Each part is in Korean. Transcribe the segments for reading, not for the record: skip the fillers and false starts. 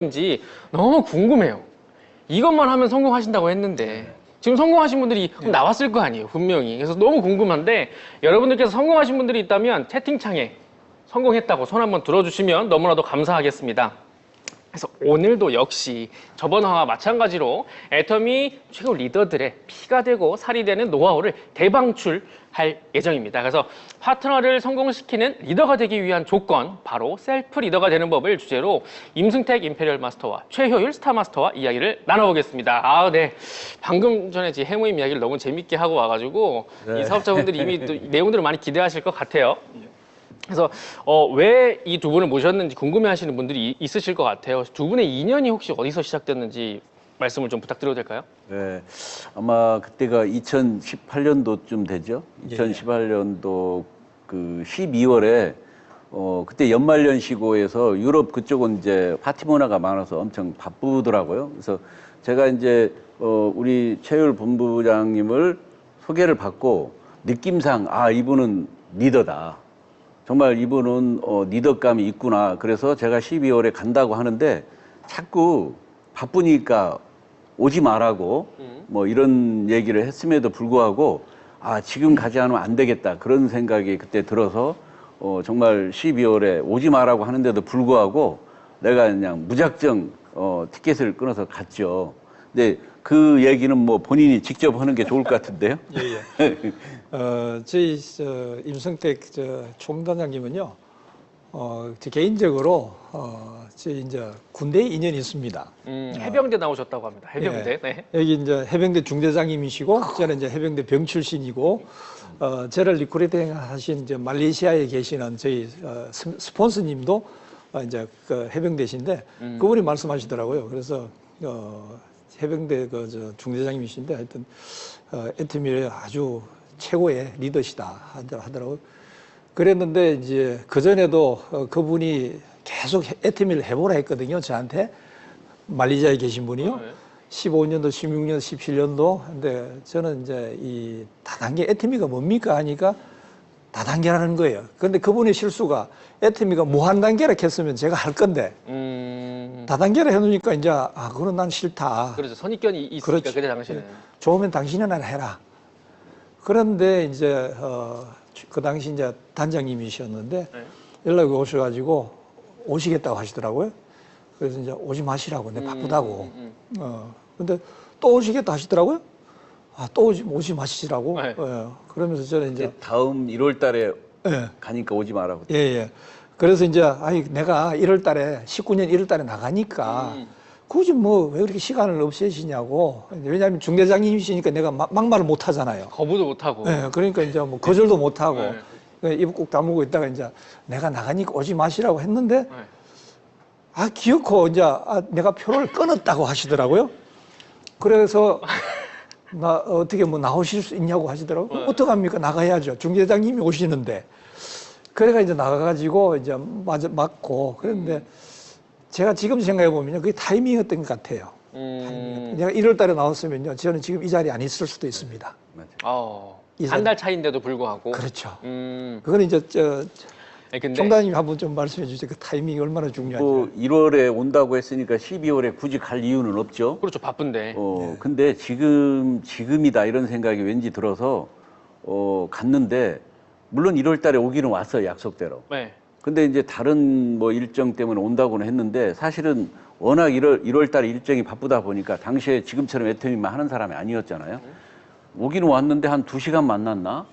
인지 너무 궁금해요. 이것만 하면 성공하신다고 했는데 지금 성공하신 분들이 나왔을 거 아니에요, 분명히. 그래서 너무 궁금한데 여러분들께서 성공하신 분들이 있다면 채팅창에 성공했다고 손 한번 들어주시면 너무나도 감사하겠습니다. 그래서 오늘도 역시 저번 화와 마찬가지로 애터미 최고 리더들의 피가 되고 살이 되는 노하우를 대방출할 예정입니다. 그래서 파트너를 성공시키는 리더가 되기 위한 조건, 바로 셀프 리더가 되는 법을 주제로 임승택 임페리얼 마스터와 최효율 스타 마스터와 이야기를 나눠보겠습니다. 아, 네. 방금 전에 제 해모임 이야기를 너무 재밌게 하고 와가지고 이 사업자분들이 이미 또 내용들을 많이 기대하실 것 같아요. 그래서 왜 이 두 분을 모셨는지 궁금해하시는 분들이 있으실 것 같아요. 두 분의 인연이 혹시 어디서 시작됐는지 말씀을 좀 부탁드려도 될까요? 네, 아마 그때가 2018년도쯤 되죠. 2018년도 그 12월에 그때 연말연시고에서 유럽 그쪽은 이제 파티 문화가 많아서 엄청 바쁘더라고요. 그래서 제가 이제 우리 최율 본부장님을 소개를 받고 느낌상 이분은 리더다. 정말 이분은 리더감이 있구나. 그래서 제가 12월에 간다고 하는데 자꾸 바쁘니까 오지 말라고 뭐 이런 얘기를 했음에도 불구하고 지금 가지 않으면 안 되겠다. 그런 생각이 그때 들어서 정말 12월에 오지 말라고 하는데도 불구하고 내가 그냥 무작정 티켓을 끊어서 갔죠. 근데 그 얘기는 뭐 본인이 직접 하는 게 좋을 것 같은데요. 예. 저희 임성택 총단장님은요, 저 개인적으로 저희 이제 군대에 인연이 있습니다. 해병대 나오셨다고 합니다. 해병대. 예. 네. 여기 이제 해병대 중대장님이시고 저는 이제 해병대 병 출신이고 저를 리크루팅 하신 이제 말레이시아에 계시는 저희 스폰서님도 이제 그 해병대신데 그분이 말씀하시더라고요. 그래서 해병대 중대장님이신데 하여튼 애터미의 아주 최고의 리더시다 하더라고요. 그랬는데 이제 그전에도 그분이 계속 애터미를 해보라 했거든요. 저한테 말레이시아에 계신 분이요. 15년도, 16년, 17년도. 근데 저는 이제 이 다단계 애터미가 뭡니까 하니까 다단계라는 거예요. 그런데 그분의 실수가 애터미가 무한단계라 했으면 제가 할 건데 다단계라 해놓으니까 이제 그건 난 싫다. 그렇죠. 선입견이 있으니까 그렇죠. 그때 당시에는. 좋으면 당신이나 해라. 그런데 이제 그 당시 이제 단장님이셨는데 연락이 오셔가지고 오시겠다고 하시더라고요. 그래서 이제 오지 마시라고, 내 바쁘다고. 근데 또 오시겠다 하시더라고요. 또 오지 마시라고. 네. 그러면서 저는 이제 다음 1월 달에 예. 가니까 오지 마라고. 예. 그래서 이제 내가 1월 달에 19년 1월 달에 나가니까 굳이 뭐 왜 그렇게 시간을 없애시냐고. 왜냐하면 중대장님이시니까 내가 막말을 못 하잖아요. 거부도 못 하고. 네, 그러니까 이제 뭐 거절도 못 하고 네. 입 꾹 다물고 있다가 이제 내가 나가니까 오지 마시라고 했는데 기어코 이제 내가 표를 끊었다고 하시더라고요. 그래서 나 어떻게 뭐 나오실 수 있냐고 하시더라고요. 어떡합니까? 나가야죠. 중대장님이 오시는데. 그래가 이제 나가가지고 이제 맞고 그런데 제가 지금 생각해 보면요, 그게 타이밍이었던 것 같아요. 내가 1월 달에 나왔으면요, 저는 지금 이 자리에 안 있을 수도 있습니다. 한 달 차인데도 불구하고. 그렇죠. 음. 그건 이제 근데 총장님 한번 좀 말씀해 주세요. 그 타이밍이 얼마나 중요한지. 1월에 온다고 했으니까 12월에 굳이 갈 이유는 없죠. 그렇죠. 바쁜데. 근데 지금이다 이런 생각이 왠지 들어서 갔는데 물론 1월 달에 오기는 왔어요, 약속대로. 네. 근데 이제 다른 뭐 일정 때문에 온다고는 했는데 사실은 워낙 1월 달에 일정이 바쁘다 보니까 당시에 지금처럼 애터미만 하는 사람이 아니었잖아요. 오기는 왔는데 한 2시간 만났나?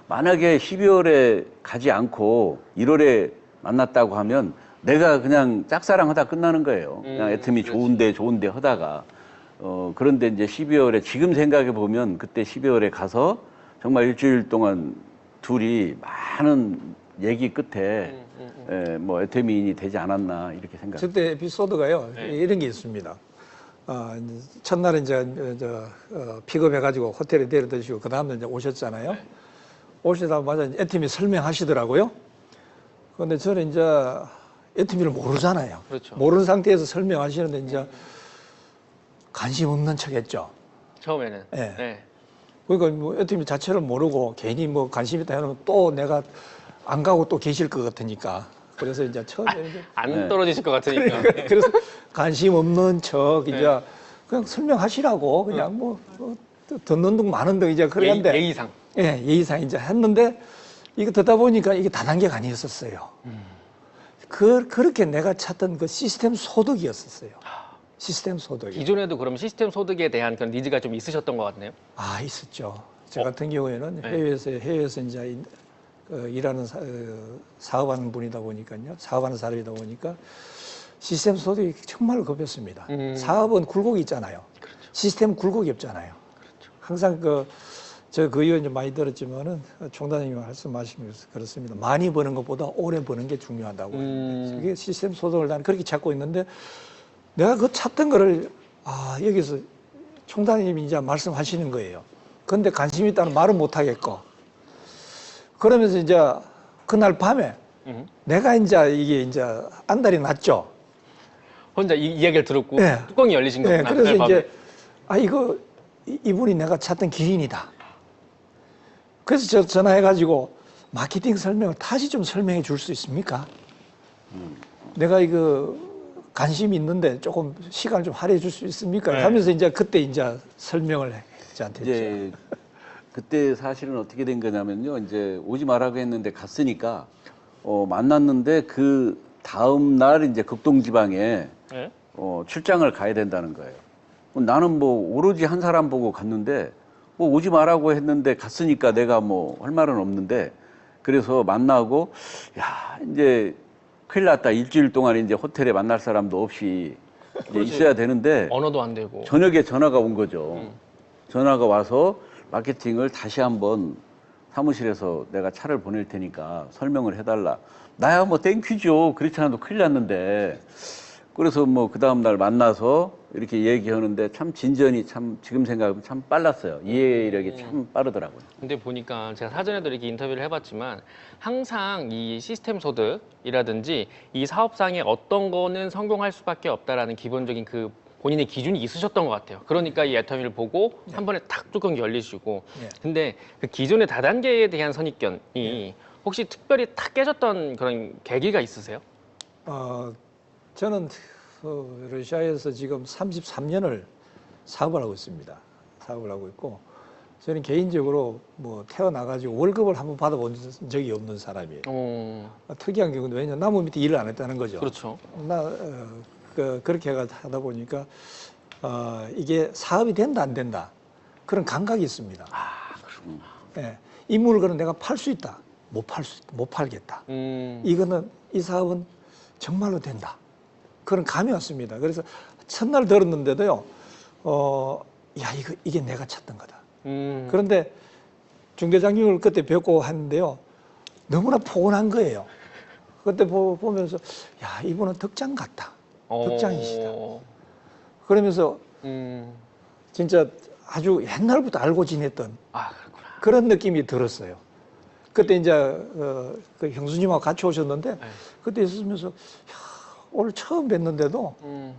만약에 12월에 가지 않고 1월에 만났다고 하면 내가 그냥 짝사랑하다 끝나는 거예요. 그냥 애터미 좋은데 하다가. 그런데 이제 12월에 지금 생각해 보면 그때 12월에 가서 정말 일주일 동안 둘이 많은 얘기 끝에 뭐 애터미인이 되지 않았나 이렇게 생각합니다. 그때 에피소드가요, 이런 게 있습니다. 첫날에 이제 픽업해가지고 호텔에 데려드시고 그 다음날 이제 오셨잖아요. 오시자마자 애터미 설명하시더라고요. 그런데 저는 이제 애터미를 모르잖아요. 그렇죠. 모르는 상태에서 설명하시는데 이제 관심 없는 척했죠. 처음에는. 네. 네. 그러니까 뭐 애터미 자체를 모르고 괜히 뭐 관심 있다 해놓으면 또 내가 안 가고 또 계실 것 같으니까 그래서 이제 처음에 이제 안 네. 떨어지실 것 같으니까. 그래서 관심 없는 척 이제 그냥 설명하시라고 그냥 뭐 듣는 둥 마는 둥 이제 그랬는데 예의상. 예, 예의상 이제 했는데 이거 듣다 보니까 이게 다단계가 아니었었어요. 그렇게 내가 찾던 그 시스템 소득이었었어요. 시스템 소득이. 기존에도 그럼 시스템 소득에 대한 그런 니즈가 좀 있으셨던 것 같네요. 아, 있었죠. 저 같은 경우에는 네. 해외에서 이제 일하는 사업하는 분이다 보니까요. 사업하는 사람이다 보니까 시스템 소득이 정말 급했습니다. 사업은 굴곡이 있잖아요. 시스템 굴곡이 없잖아요. 항상 그 이유 이제 많이 들었지만은 총단장님 말씀하시면 그렇습니다. 많이 버는 것보다 오래 버는 게 중요하다고. 그게 시스템 소득을 나는 그렇게 찾고 있는데 내가 그 찾던 거를 여기서 총단장님이 이제 말씀하시는 거예요. 근데 관심 있다는 말은 못 하겠고 그러면서 이제 그날 밤에 내가 이게 이제 안달이 났죠. 혼자 이 이야기를 들었고 네. 뚜껑이 열리신 네, 거구나. 그래서 그날 이제 이거 이분이 내가 찾던 기인이다. 그래서 저 전화해가지고 마케팅 설명을 다시 좀 설명해 줄 수 있습니까? 내가 이거 관심이 있는데 조금 시간을 좀 할애해 줄 수 있습니까? 네. 하면서 이제 그때 이제 설명을 저한테 했죠. 이제 그때 사실은 어떻게 된 거냐면요. 이제 오지 말라고 했는데 갔으니까 만났는데 그 다음 날 이제 극동지방에 네? 출장을 가야 된다는 거예요. 나는 뭐 오로지 한 사람 보고 갔는데 뭐 오지 말라고 했는데 갔으니까 내가 뭐 할 말은 없는데 그래서 만나고 야 이제 큰일 났다. 일주일 동안 이제 호텔에 만날 사람도 없이 이제 있어야 되는데 언어도 안 되고. 저녁에 전화가 온 거죠. 전화가 와서 마케팅을 다시 한번 사무실에서 내가 차를 보낼 테니까 설명을 해달라. 나야 뭐 땡큐죠. 그렇지 않아도 큰일 났는데. 그래서 뭐 그 다음날 만나서 이렇게 얘기하는데 참 진전이 참 지금 생각하면 참 빨랐어요. 이해력이 참 빠르더라고요. 근데 보니까 제가 사전에도 이렇게 인터뷰를 해봤지만 항상 이 시스템 소득이라든지 이 사업상에 어떤 거는 성공할 수밖에 없다라는 기본적인 그 본인의 기준이 있으셨던 것 같아요. 그러니까 이 애터미를 보고 한 번에 탁 뚜껑 열리시고. 네. 근데 그 기존의 다단계에 대한 선입견이 혹시 특별히 탁 깨졌던 그런 계기가 있으세요? 저는 러시아에서 지금 33년을 사업을 하고 있습니다. 사업을 하고 있고 저는 개인적으로 뭐 태어나가지고 월급을 한번 받아본 적이 없는 사람이에요. 특이한 경우는 왜냐면 나무 밑에 일을 안 했다는 거죠. 그렇죠. 그렇게 하다 보니까 이게 사업이 된다 안 된다 그런 감각이 있습니다. 그렇구나. 예, 이 물건은 내가 팔 수 있다. 못 팔겠다. 이거는 이 사업은 정말로 된다. 그런 감이 왔습니다. 그래서 첫날 들었는데도요, 이게 내가 찾던 거다. 그런데 중대장님을 그때 뵙고 했는데요, 너무나 포근한 거예요. 그때 보면서, 야, 이분은 덕장 같다. 덕장이시다. 그러면서 진짜 아주 옛날부터 알고 지냈던 그렇구나. 그런 느낌이 들었어요. 그때 이제 그 형수님하고 같이 오셨는데 그때 있으면서 오늘 처음 뵀는데도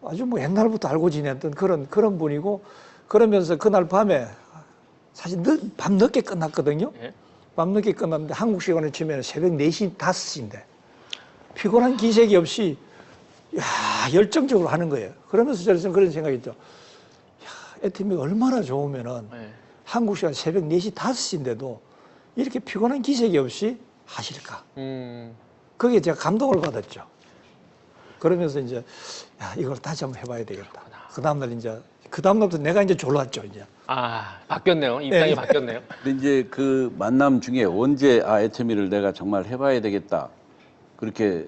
아주 뭐 옛날부터 알고 지냈던 그런 분이고 그러면서 그날 밤에 사실 밤 늦게 끝났거든요. 예? 밤 늦게 끝났는데 한국 시간에 치면 새벽 4시, 5시인데 피곤한 기색이 없이 열정적으로 하는 거예요. 그러면서 저는 그런 생각이 있죠. 애터미가 얼마나 좋으면은 한국 시간 새벽 4시, 5시인데도 이렇게 피곤한 기색이 없이 하실까? 거기에 제가 감동을 받았죠. 그러면서 이제 이걸 다시 한번 해봐야 되겠다. 그 다음날부터 내가 이제 졸랐죠, 이제. 바뀌었네요. 입장이 바뀌었네요. 근데 이제 그 만남 중에 언제 애터미를 내가 정말 해봐야 되겠다 그렇게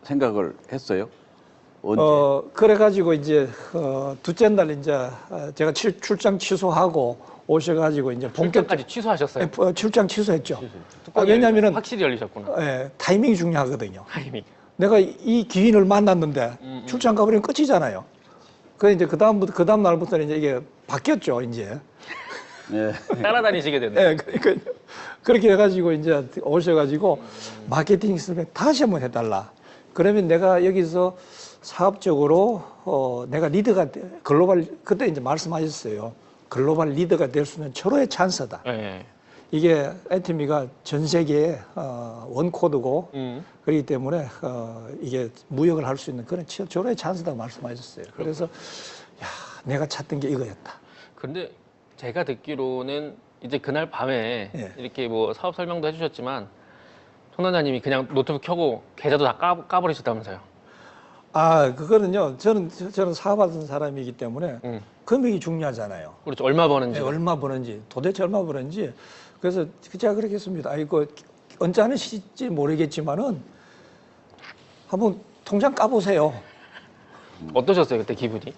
생각을 했어요? 언제? 그래가지고 이제 둘째 날 이제 제가 출장 취소하고 오셔가지고 이제 본격까지 취소하셨어요. 출장 취소했죠. 뚜껑이 왜냐하면은 확실히 열리셨구나. 타이밍이 중요하거든요. 타이밍. 내가 이 기인을 만났는데 출장 가버리면 끝이잖아요. 그래 이제 그 다음 날부터는 이제 이게 바뀌었죠, 이제. 네. 따라다니시게 됐네요. 네, 그러니까 그렇게 해가지고 이제 오셔가지고 마케팅 설명 다시 한번 해달라. 그러면 내가 여기서 사업적으로 내가 리더가 글로벌 그때 이제 말씀하셨어요. 글로벌 리더가 될 수 있는 절호의 찬스다. 네. 이게 애터미가 전 세계의 원코드고 그렇기 때문에 이게 무역을 할 수 있는 그런 절호의 찬스다고 말씀하셨어요. 그래서 야, 내가 찾던 게 이거였다. 그런데 제가 듣기로는 이제 그날 밤에 예. 이렇게 뭐 사업 설명도 해주셨지만 송 단장님이 그냥 노트북 켜고 계좌도 다 까버리셨다면서요. 아, 그거는요. 저는 사업하던 사람이기 때문에 금액이 중요하잖아요. 그렇죠. 얼마 버는지. 네, 얼마 버는지, 도대체 얼마 버는지. 그래서 제가 그렇게 했습니다. 아이고, 언짢으실지 모르겠지만은 한번 통장 까보세요. 어떠셨어요 그때 기분이?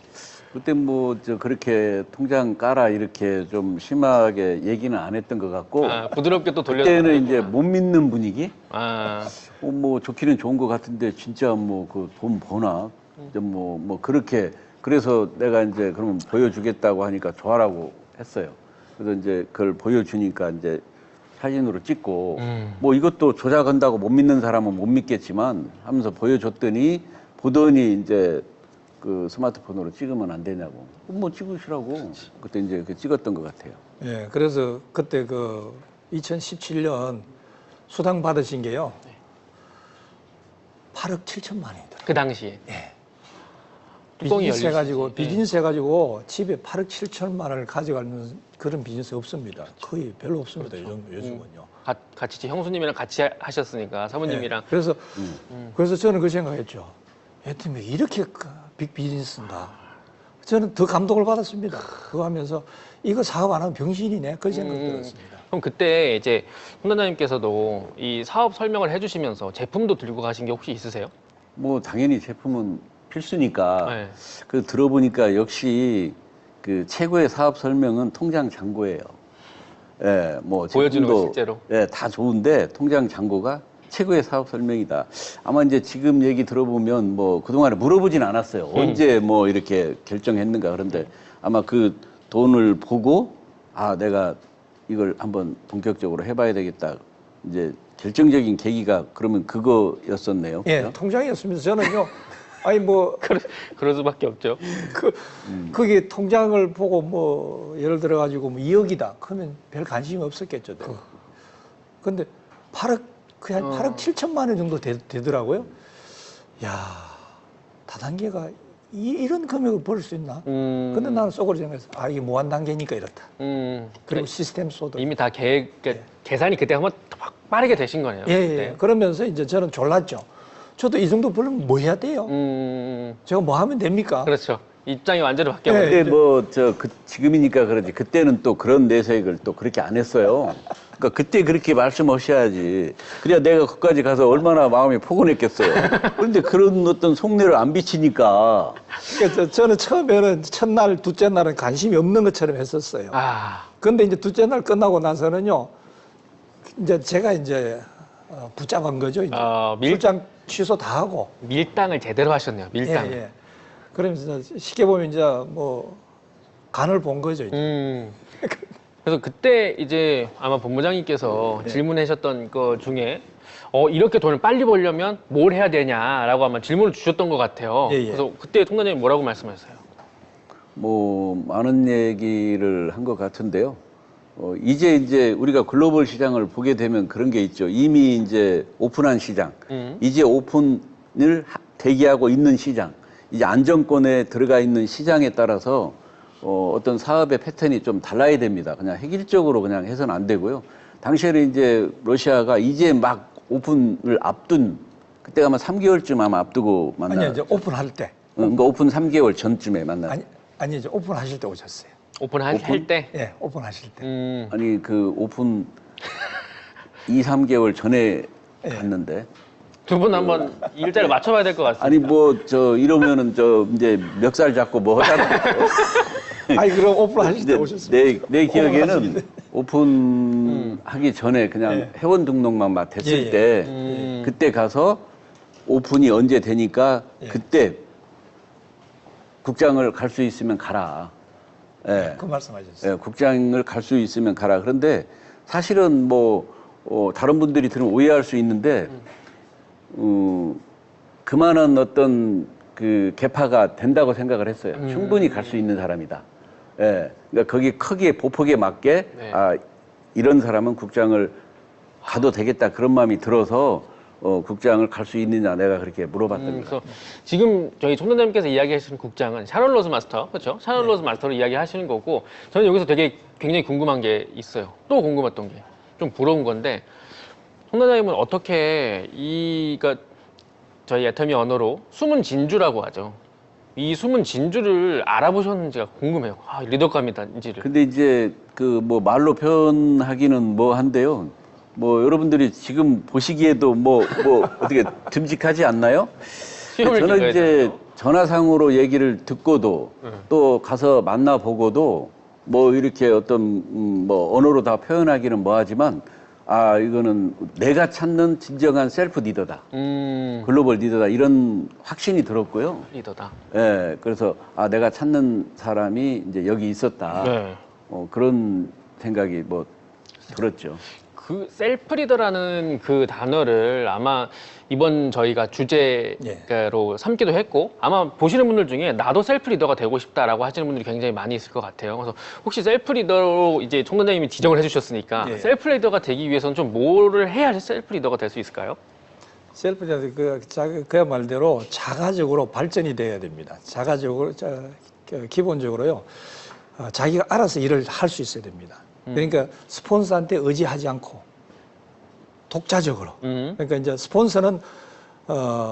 그때 뭐 저 그렇게 통장 까라 이렇게 좀 심하게 얘기는 안 했던 것 같고 아, 부드럽게 또 돌려. 그때는 이제 못 믿는 분위기. 아, 뭐 좋기는 좋은 것 같은데 진짜 뭐 그 돈 버나 뭐 그렇게 그래서 내가 이제 그러면 보여주겠다고 하니까 좋아라고 했어요. 그래서 이제 그걸 보여주니까 이제 사진으로 찍고 뭐 이것도 조작한다고 못 믿는 사람은 못 믿겠지만 하면서 보여줬더니 보더니 이제 그 스마트폰으로 찍으면 안 되냐고 뭐 찍으시라고 그때 이제 그 찍었던 것 같아요. 예, 그래서 그때 그 2017년 수당 받으신 게요. 8억 7천만 원이더라고요. 그 당시에. 예. 뚜껑이 비즈니스 해가지고 열리시지. 비즈니스 해가지고 집에 8억 7천만 원을 가져가는 그런 비즈니스 없습니다. 거의 별로 없습니다. 요즘은요. 같이 이제 형수님이랑 같이 하셨으니까 사모님이랑. 예. 그래서 저는 그 생각했죠. 애터미 이렇게 빅 비즈니스인가. 저는 더 감동을 받았습니다. 그거 하면서 이거 사업 안 하면 병신이네. 그 생각 들었습니다. 그럼 그때 이제 홍 단장님께서도 이 사업 설명을 해주시면서 제품도 들고 가신 게 혹시 있으세요? 뭐 당연히 제품은 필수니까 네. 그 들어보니까 역시 그 최고의 사업 설명은 통장 잔고예요. 예, 뭐 보여주는 거 제품도 실제로. 예, 다 좋은데 통장 잔고가 최고의 사업 설명이다. 아마 이제 지금 얘기 들어보면 뭐 그동안에 물어보진 않았어요. 언제 뭐 이렇게 결정했는가. 그런데 아마 그 돈을 보고 아, 내가 이걸 한번 본격적으로 해봐야 되겠다. 이제 결정적인 계기가 그러면 그거였었네요. 예, 그죠? 통장이었습니다. 저는요. 아니 뭐 그럴 수밖에 없죠. 그게 통장을 보고 뭐 예를 들어 가지고 뭐 2억이다. 그러면 별 관심이 없었겠죠. 내가. 근데 8억 그냥 8억 7천만 원 정도 되더라고요. 야, 다단계가 이런 금액을 벌 수 있나? 근데 나는 속으로 생각했어. 아, 이게 무한 단계니까 이렇다. 그리고 시스템 소득. 이미 다 계산이 그때 한번 확 빠르게 되신 거네요. 예, 예. 그때. 그러면서 이제 저는 졸랐죠. 저도 이 정도 벌면 뭐 해야 돼요? 제가 뭐 하면 됩니까? 그렇죠. 입장이 완전히 예. 바뀌어버려요. 근데 뭐 지금이니까 그러지 그때는 또 그런 내색을 또 그렇게 안 했어요. 그러니까 그때 그렇게 말씀하셔야지. 그래야 내가 거기까지 가서 얼마나 마음이 포근했겠어요. 그런데 그런 어떤 속내를 안 비치니까 그러니까 저는 처음에는 첫날, 둘째 날은 관심이 없는 것처럼 했었어요. 아, 근데 이제 둘째 날 끝나고 나서는요, 이제 제가 이제 붙잡은 거죠. 이제 출장 취소 다 하고. 밀당을 제대로 하셨네요. 밀당. 예, 예. 그러면서 쉽게 보면 이제 뭐 간을 본 거죠. 이제. 그래서 그때 이제 아마 본부장님께서 질문하셨던 거 중에 이렇게 돈을 빨리 벌려면 뭘 해야 되냐라고 아마 질문을 주셨던 것 같아요. 예, 예. 그래서 그때 송 단장님 뭐라고 말씀하셨어요? 뭐 많은 얘기를 한 것 같은데요. 이제 우리가 글로벌 시장을 보게 되면 그런 게 있죠. 이미 이제 오픈한 시장, 이제 오픈을 대기하고 있는 시장, 이제 안정권에 들어가 있는 시장에 따라서 어떤 사업의 패턴이 좀 달라야 됩니다. 그냥 획일적으로 그냥 해서는 안 되고요. 당시에는 이제 러시아가 이제 막 오픈을 앞둔 그때가 아마 3개월쯤 아마 앞두고 만나. 아니요, 이제 오픈할 때. 그러니까 오픈 3개월 전쯤에 만나. 아니 이제 오픈하실 때 오셨어요. 오픈할 때? 예, 오픈하실 때. 아니 그 오픈 2, 3개월 전에 갔는데. 두 분 한번 일자를 맞춰봐야 될 것 같습니다. 아니 뭐 이러면은 이제 멱살 잡고 뭐 하잖아. 아니 그럼 오픈하실 때 오셨습니다. 내 기억에는 오픈하기 전에 그냥 회원 등록만 막 됐을 때 그때 가서 오픈이 언제 되니까 그때 국장을 갈 수 있으면 가라. 예. 그 말씀하셨어요. 예, 국장을 갈 수 있으면 가라. 그런데 사실은 다른 분들이 들으면 오해할 수 있는데 그만한 어떤 그 개파가 된다고 생각을 했어요. 충분히 갈 수 있는 사람이다. 예. 그러니까 거기 크기에 보폭에 맞게 이런 사람은 국장을 가도 되겠다 그런 마음이 들어서 국장을 갈 수 있느냐 내가 그렇게 물어봤던 거예요. 그래서 지금 저희 총장님께서 이야기하시는 국장은 샤론 로즈 마스터, 그렇죠? 샤론 로즈 마스터로 이야기하시는 거고, 저는 여기서 되게 굉장히 궁금한 게 있어요. 또 궁금했던 게 좀 부러운 건데, 총장님은 어떻게 그러니까 저희 애터미 언어로 숨은 진주라고 하죠. 이 숨은 진주를 알아보셨는지가 궁금해요. 리더감이다인지를. 근데 이제 그 뭐 말로 표현하기는 뭐 한데요. 뭐 여러분들이 지금 보시기에도 뭐 어떻게 듬직하지 않나요? 저는 이제 전화상으로 얘기를 듣고도 또 가서 만나보고도 뭐 이렇게 어떤 뭐 언어로 다 표현하기는 뭐하지만 이거는 내가 찾는 진정한 셀프 리더다. 글로벌 리더다. 이런 확신이 들었고요. 리더다. 예, 그래서 내가 찾는 사람이 이제 여기 있었다. 네. 그런 생각이 뭐 들었죠. 그 셀프 리더라는 그 단어를 아마 이번 저희가 주제로 삼기도 했고, 아마 보시는 분들 중에 나도 셀프 리더가 되고 싶다라고 하시는 분들이 굉장히 많이 있을 것 같아요. 그래서 혹시 셀프 리더로 이제 총단장님이 지정을 해주셨으니까 셀프 리더가 되기 위해서는 좀 뭐를 해야 셀프 리더가 될 수 있을까요? 셀프 리더 그야 말대로 자가적으로 발전이 돼야 됩니다. 자가적으로 기본적으로요. 자기가 알아서 일을 할 수 있어야 됩니다. 그러니까 스폰서한테 의지하지 않고 독자적으로. 그러니까 이제 스폰서는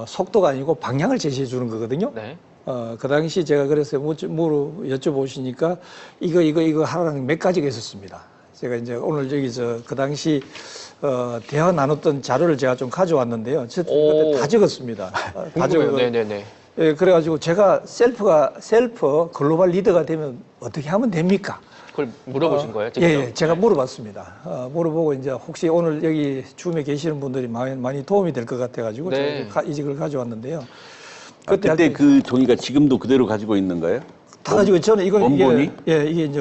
속도가 아니고 방향을 제시해 주는 거거든요. 네. 그 당시 제가 그래서 여쭤보시니까 이거 하라는 몇 가지가 있었습니다. 제가 이제 오늘 그 당시 대화 나눴던 자료를 제가 좀 가져왔는데요. 그때 다 적었습니다. 다 적었고. 네네네. 예, 그래가지고 제가 셀프 글로벌 리더가 되면 어떻게 하면 됩니까? 그걸 물어보신 거예요? 직접? 예, 제가 물어봤습니다. 물어보고 이제 혹시 오늘 여기 줌에 계시는 분들이 많이 도움이 될 것 같아가지고 네. 제가 이직을 가져왔는데요. 그때 그 종이가 지금도 그대로 가지고 있는 거예요? 다 가지고 저는 이걸 원본이? 이게 이제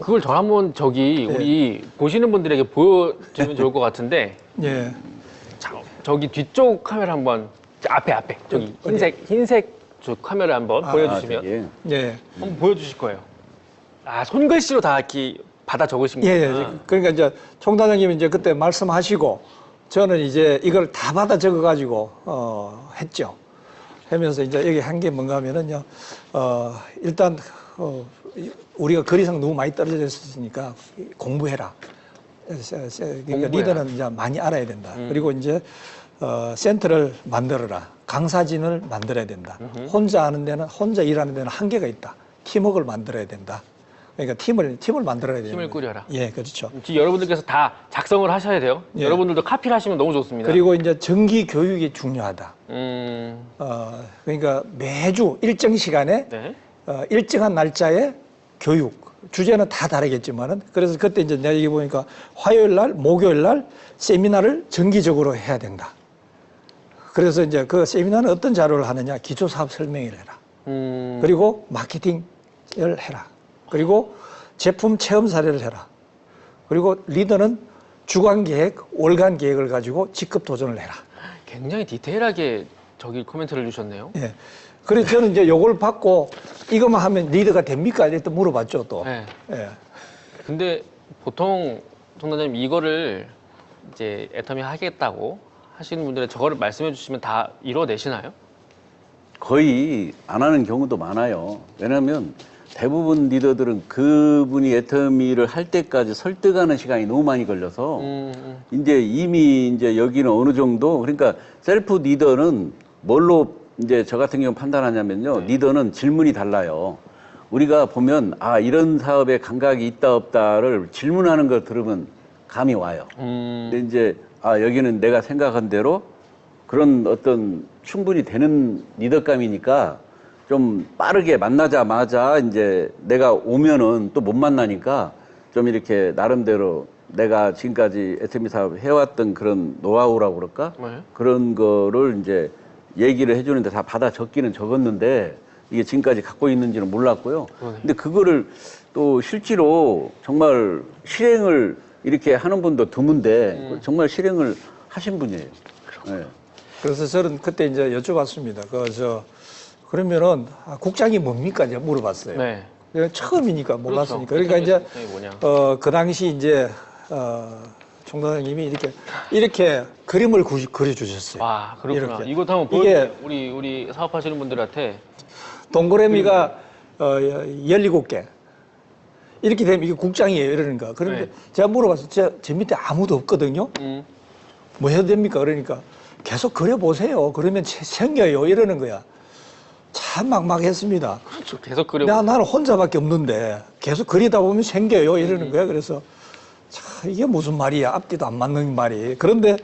그걸 저 한번 우리 보시는 분들에게 보여주면 좋을 것 같은데, 예. 저기 뒤쪽 카메라 한번 앞에 저기 흰색 저 카메라 한번 보여주시면 저기. 예. 한번 보여주실 거예요. 손글씨로 다 이렇게 받아 적으신 거예요. 예. 그러니까 이제 총단장님이 이제 그때 말씀하시고 저는 이제 이걸 다 받아 적어 가지고 했죠. 하면서 이제 여기 한 게 뭔가 하면은요. 일단 우리가 거리상 너무 많이 떨어져 있으니까 공부해라. 그러니까 리더는 이제 많이 알아야 된다. 그리고 이제 센터를 만들어라. 강사진을 만들어야 된다. 혼자 일하는 데는 한계가 있다. 팀워크를 만들어야 된다. 그러니까 팀을 만들어야 된다. 팀을 꾸려라. 예, 그렇죠. 지금 여러분들께서 다 작성을 하셔야 돼요. 예. 여러분들도 카피를 하시면 너무 좋습니다. 그리고 이제 정기 교육이 중요하다. 그러니까 매주 일정 시간에 네. 일정한 날짜에 교육. 주제는 다 다르겠지만은 그래서 그때 이제 내가 여기 보니까 화요일 날, 목요일 날 세미나를 정기적으로 해야 된다. 그래서 이제 그 세미나는 어떤 자료를 하느냐? 기초 사업 설명회를 해라. 그리고 마케팅을 해라. 그리고 제품 체험 사례를 해라. 그리고 리더는 주간 계획, 월간 계획을 가지고 직급 도전을 해라. 굉장히 디테일하게 저기 코멘트를 주셨네요. 예. 그래서 저는 이제 요걸 받고 이것만 하면 리더가 됩니까? 이렇게 물어봤죠, 또. 네. 예. 근데 보통 총단장님 이거를 이제 애터미 하겠다고 하시는 분들은 저거를 말씀해 주시면 다 이뤄내시나요? 거의 안 하는 경우도 많아요. 왜냐하면 대부분 리더들은 그분이 애터미를 할 때까지 설득하는 시간이 너무 많이 걸려서 이제 이미 이제 여기는 어느 정도 그러니까 셀프 리더는 뭘로 이제 저 같은 경우 판단하냐면요. 리더는 질문이 달라요. 우리가 보면 이런 사업에 감각이 있다 없다를 질문하는 걸 들으면 감이 와요. 근데 이제 여기는 내가 생각한 대로 그런 어떤 충분히 되는 리더감이니까 좀 빠르게 만나자마자 이제 내가 오면은 또 못 만나니까 좀 이렇게 나름대로 내가 지금까지 애터미 사업 해왔던 그런 노하우라고 그럴까? 네. 그런 거를 이제 얘기를 해주는데 다 받아 적기는 적었는데 이게 지금까지 갖고 있는지는 몰랐고요. 근데 그거를 또 실제로 정말 실행을 이렇게 하는 분도 드문데 정말 실행을 하신 분이에요. 네. 그래서 저는 그때 이제 여쭤봤습니다. 그러면은 국장이 뭡니까? 이제 물어봤어요. 네. 내가 처음이니까 몰랐으니까. 그렇죠. 그러니까 이제 뭐냐. 그 당시 이제 총장님이 이렇게 그림을 그려주셨어요. 와, 그렇구나. 이렇게. 이것도 한번 보여주세요. 우리 사업하시는 분들한테. 동그라미가 17개. 이렇게 되면 이게 국장이에요. 이러니까. 그런데 네. 제가 물어봤어요. 제 밑에 아무도 없거든요. 뭐 해야 됩니까? 그러니까 계속 그려보세요. 그러면 생겨요. 이러는 거야. 참 막막했습니다. 그렇죠. 계속 그려. 나는 혼자밖에 없는데 계속 그리다 보면 생겨요. 이러는 거야. 그래서 참 이게 무슨 말이야. 앞뒤도 안 맞는 말이. 그런데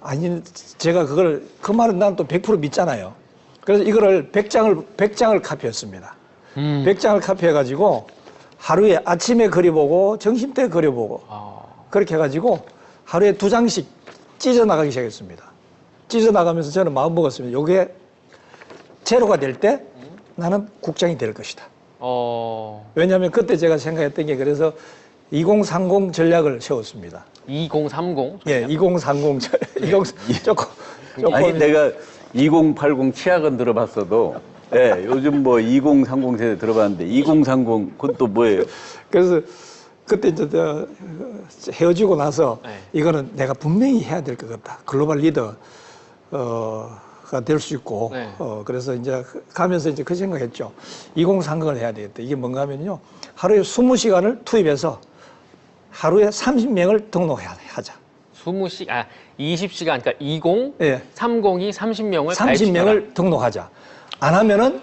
아니 제가 그 말은 난 또 100% 믿잖아요. 그래서 이거를 100장을 카피했습니다. 100장을 카피해가지고 하루에 아침에 그려보고 점심 때 그려보고 그렇게 해가지고 하루에 2장씩 찢어 나가기 시작했습니다. 찢어 나가면서 저는 마음 먹었습니다. 요게 제로가 될 때 나는 국장이 될 것이다. 왜냐하면 그때 제가 생각했던 게 그래서 2030 전략을 세웠습니다. 2030? 예, 2030 조금 아니 내가 2080 치약은 들어봤어도 예, 요즘 뭐 2030 세대 들어봤는데 2030 그건 또 뭐예요? 그래서 그때 이제 헤어지고 나서 네. 이거는 내가 분명히 해야 될 것 같다. 글로벌 리더가 될 수 있고 네. 그래서 이제 가면서 이제 그 생각했죠. 2030을 해야 되겠다. 이게 뭔가 하면요. 하루에 20시간을 투입해서 하루에 30명을 등록하자. 20시간, 그러니까 20, 예. 30이 30명을 30명을 등록하자. 안 하면은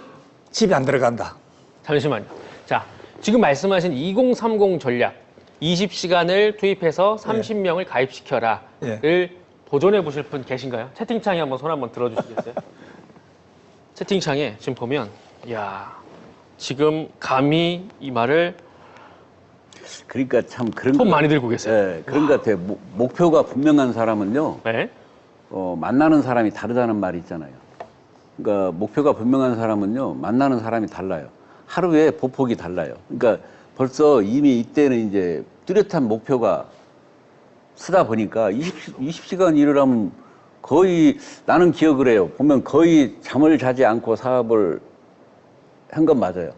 집에 안 들어간다. 잠시만요. 자, 지금 말씀하신 2030 전략, 20시간을 투입해서 30명을 가입시켜라를 도전해 보실 분 계신가요? 채팅창에 한번 손 한번 들어주시겠어요? 채팅창에 지금 보면, 이야, 지금 감히 이 말을 그러니까 참 그런 손 많이 들고 계세요. 예, 그런 것 같아요. 목표가 분명한 사람은요. 네. 만나는 사람이 다르다는 말이 있잖아요. 그러니까 목표가 분명한 사람은요. 만나는 사람이 달라요. 하루에 보폭이 달라요. 그러니까 벌써 이미 이때는 이제 뚜렷한 목표가 쓰다 보니까 20시간 일을 하면 거의 나는 기억을 해요. 보면 거의 잠을 자지 않고 사업을 한 건 맞아요.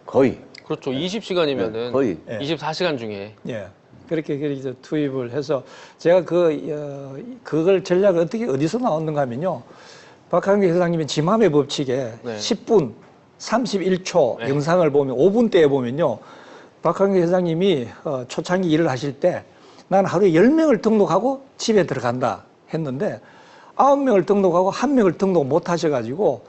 거의. 그렇죠. 20시간이면은 네, 거의. 24시간 중에. 예. 그렇게 이제 투입을 해서 제가 그걸 전략을 어디서 나왔는가 하면요. 박한규 회장님의 지맘의 법칙에 네. 10분 31초 네. 영상을 보면 5분대에 보면요. 박한규 회장님이 초창기 일을 하실 때 난 하루에 10명을 등록하고 집에 들어간다 했는데 9명을 등록하고 1명을 등록 못 하셔가지고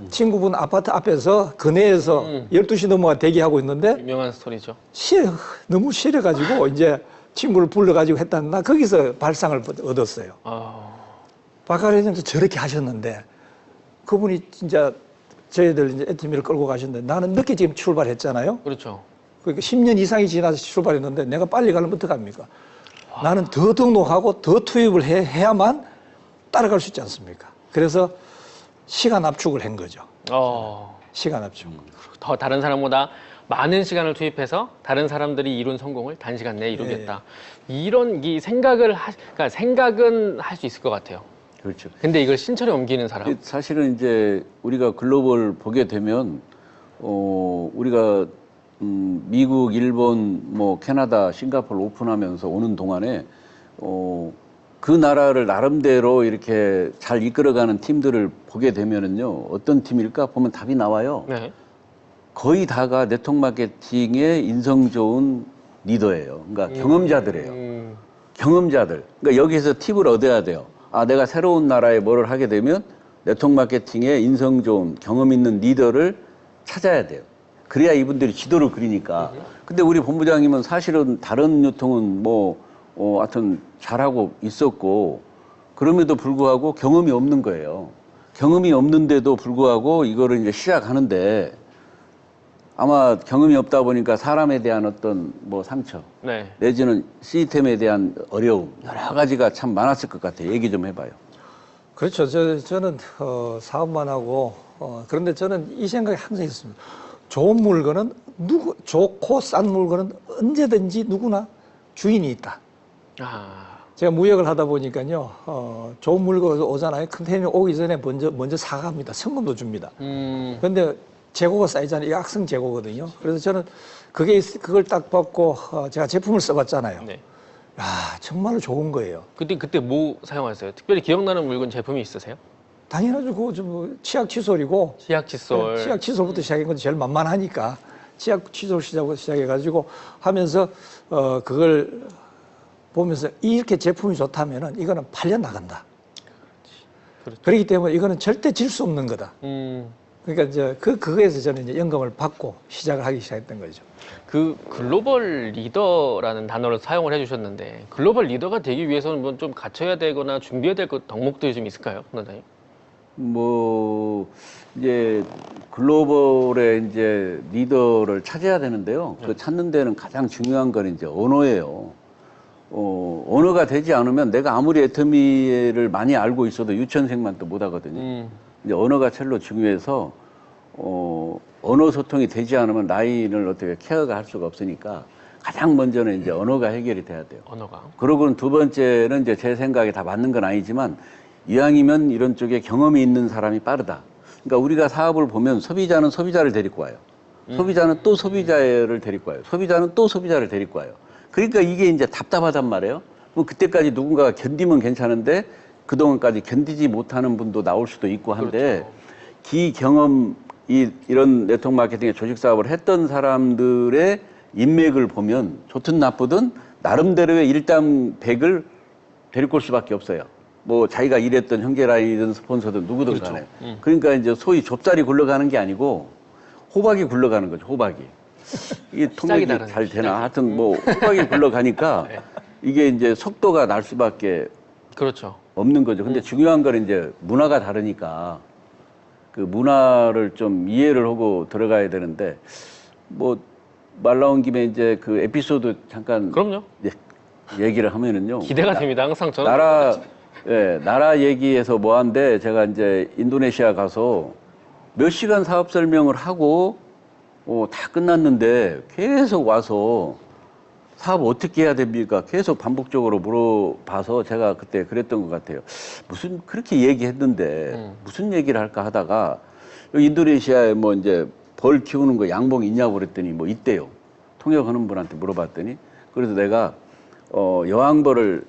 친구분 아파트 앞에서 근해에서 12시 넘어가 대기하고 있는데 유명한 스토리죠. 너무 싫어가지고 이제 친구를 불러가지고 했다는 나 거기서 발상을 얻었어요. 박한규 회장도 저렇게 하셨는데 그분이 진짜 저희들 이제 애터미를 끌고 가셨는데 나는 늦게 지금 출발했잖아요. 그렇죠. 그러니까 10년 이상이 지나서 출발했는데 내가 빨리 가려면 어떡합니까? 나는 더 등록하고 더 투입을 해야만 따라갈 수 있지 않습니까? 그래서 시간 압축을 한 거죠. 시간 압축. 더 다른 사람보다 많은 시간을 투입해서 다른 사람들이 이룬 성공을 단시간 내에 이루겠다. 이런 그러니까 생각은 할 수 있을 것 같아요. 그렇죠. 근데 이걸 실천에 옮기는 사람. 사실은 이제 우리가 글로벌 보게 되면 우리가 미국, 일본, 뭐 캐나다, 싱가포르 오픈하면서 오는 동안에 그 나라를 나름대로 이렇게 잘 이끌어가는 팀들을 보게 되면은요 어떤 팀일까 보면 답이 나와요. 네. 거의 다가 네트워크 마케팅의 인성 좋은 리더예요. 그러니까 경험자들이에요. 경험자들. 그러니까 여기서 팁을 얻어야 돼요. 내가 새로운 나라에 뭐를 하게 되면 네트워크 마케팅의 인성 좋은 경험 있는 리더를 찾아야 돼요. 그래야 이분들이 지도를 그리니까. 근데 우리 본부장님은 사실은 다른 유통은 하여튼 잘하고 있었고, 그럼에도 불구하고 경험이 없는 거예요. 경험이 없는데도 불구하고 이거를 이제 시작하는데 아마 경험이 없다 보니까 사람에 대한 어떤 상처, 네. 내지는 시스템에 대한 어려움, 여러 가지가 참 많았을 것 같아요. 얘기 좀 해봐요. 그렇죠. 저는 사업만 하고 그런데 저는 이 생각이 항상 있습니다. 좋은 물건은 좋고 싼 물건은 언제든지 누구나 주인이 있다. 제가 무역을 하다 보니까요, 좋은 물건 오잖아요. 컨테이너 오기 전에 먼저 사갑니다. 성금도 줍니다. 그런데 재고가 쌓이잖아요. 이게 악성 재고거든요. 그래서 저는 그걸 딱 받고 제가 제품을 써봤잖아요. 네. 아, 정말로 좋은 거예요. 그때 뭐 사용하셨어요? 특별히 기억나는 물건 제품이 있으세요? 당연하죠. 그거 좀 치약 칫솔이고 치약 칫솔. 치약 칫솔부터 시작한 건 제일 만만하니까 치약 칫솔 시작해가지고 하면서 그걸 보면서 이렇게 제품이 좋다면은 이거는 팔려 나간다. 그렇죠. 그렇기 때문에 이거는 절대 질 수 없는 거다. 음, 그러니까 이제 그거에서 저는 이제 영감을 받고 시작을 하기 시작했던 거죠. 그 글로벌 리더라는 단어를 사용을 해주셨는데 글로벌 리더가 되기 위해서는 뭐 좀 갖춰야 되거나 준비해야 될 덕목들이 좀 있을까요, 원장님? 뭐 이제 글로벌의 이제 리더를 찾아야 되는데요. 그 찾는 데는 가장 중요한 건 이제 언어예요. 언어가 되지 않으면 내가 아무리 애터미를 많이 알고 있어도 유치원생만 또 못 하거든요. 이제 언어가 첼로 중요해서 언어 소통이 되지 않으면 라인을 어떻게 케어가 할 수가 없으니까 가장 먼저는 이제 언어가 해결이 돼야 돼요. 언어가. 그러고는 두 번째는 이제 제 생각에 다 맞는 건 아니지만 이왕이면 이런 쪽에 경험이 있는 사람이 빠르다. 그러니까 우리가 사업을 보면 소비자는 소비자를 데리고 와요. 소비자는 또 소비자를 데리고 와요. 소비자는 또 소비자를 데리고 와요. 그러니까 이게 이제 답답하단 말이에요. 뭐 그때까지 누군가가 견디면 괜찮은데 그동안까지 견디지 못하는 분도 나올 수도 있고 한데 그렇죠. 기경험 이런 네트워크 마케팅의 조직 사업을 했던 사람들의 인맥을 보면 좋든 나쁘든 나름대로의 일담백을 데리고 올 수밖에 없어요. 뭐 자기가 일했던 형제라이든 스폰서든 누구든 그렇죠. 간에. 그러니까 이제 소위 좁쌀이 굴러가는 게 아니고 호박이 굴러가는 거죠. 호박이. 이게 통역이 다르네, 잘 되나? 시작이. 하여튼 뭐 호박이 굴러가니까 네. 이게 이제 속도가 날 수밖에 그렇죠. 없는 거죠. 근데 중요한 건 이제 문화가 다르니까 그 문화를 좀 이해를 하고 들어가야 되는데 뭐 말 나온 김에 이제 그 에피소드 잠깐 그럼요. 얘기를 하면은요. 기대가 됩니다. 항상 저는. 나라 얘기해서 뭐한데 제가 이제 인도네시아 가서 몇 시간 사업 설명을 하고 다 끝났는데 계속 와서 사업 어떻게 해야 됩니까? 계속 반복적으로 물어봐서 제가 그때 그랬던 것 같아요. 무슨 그렇게 얘기했는데 무슨 얘기를 할까 하다가 여기 인도네시아에 뭐 이제 벌 키우는 거 양봉 있냐고 그랬더니 뭐 있대요. 통역하는 분한테 물어봤더니 그래서 내가 여왕벌을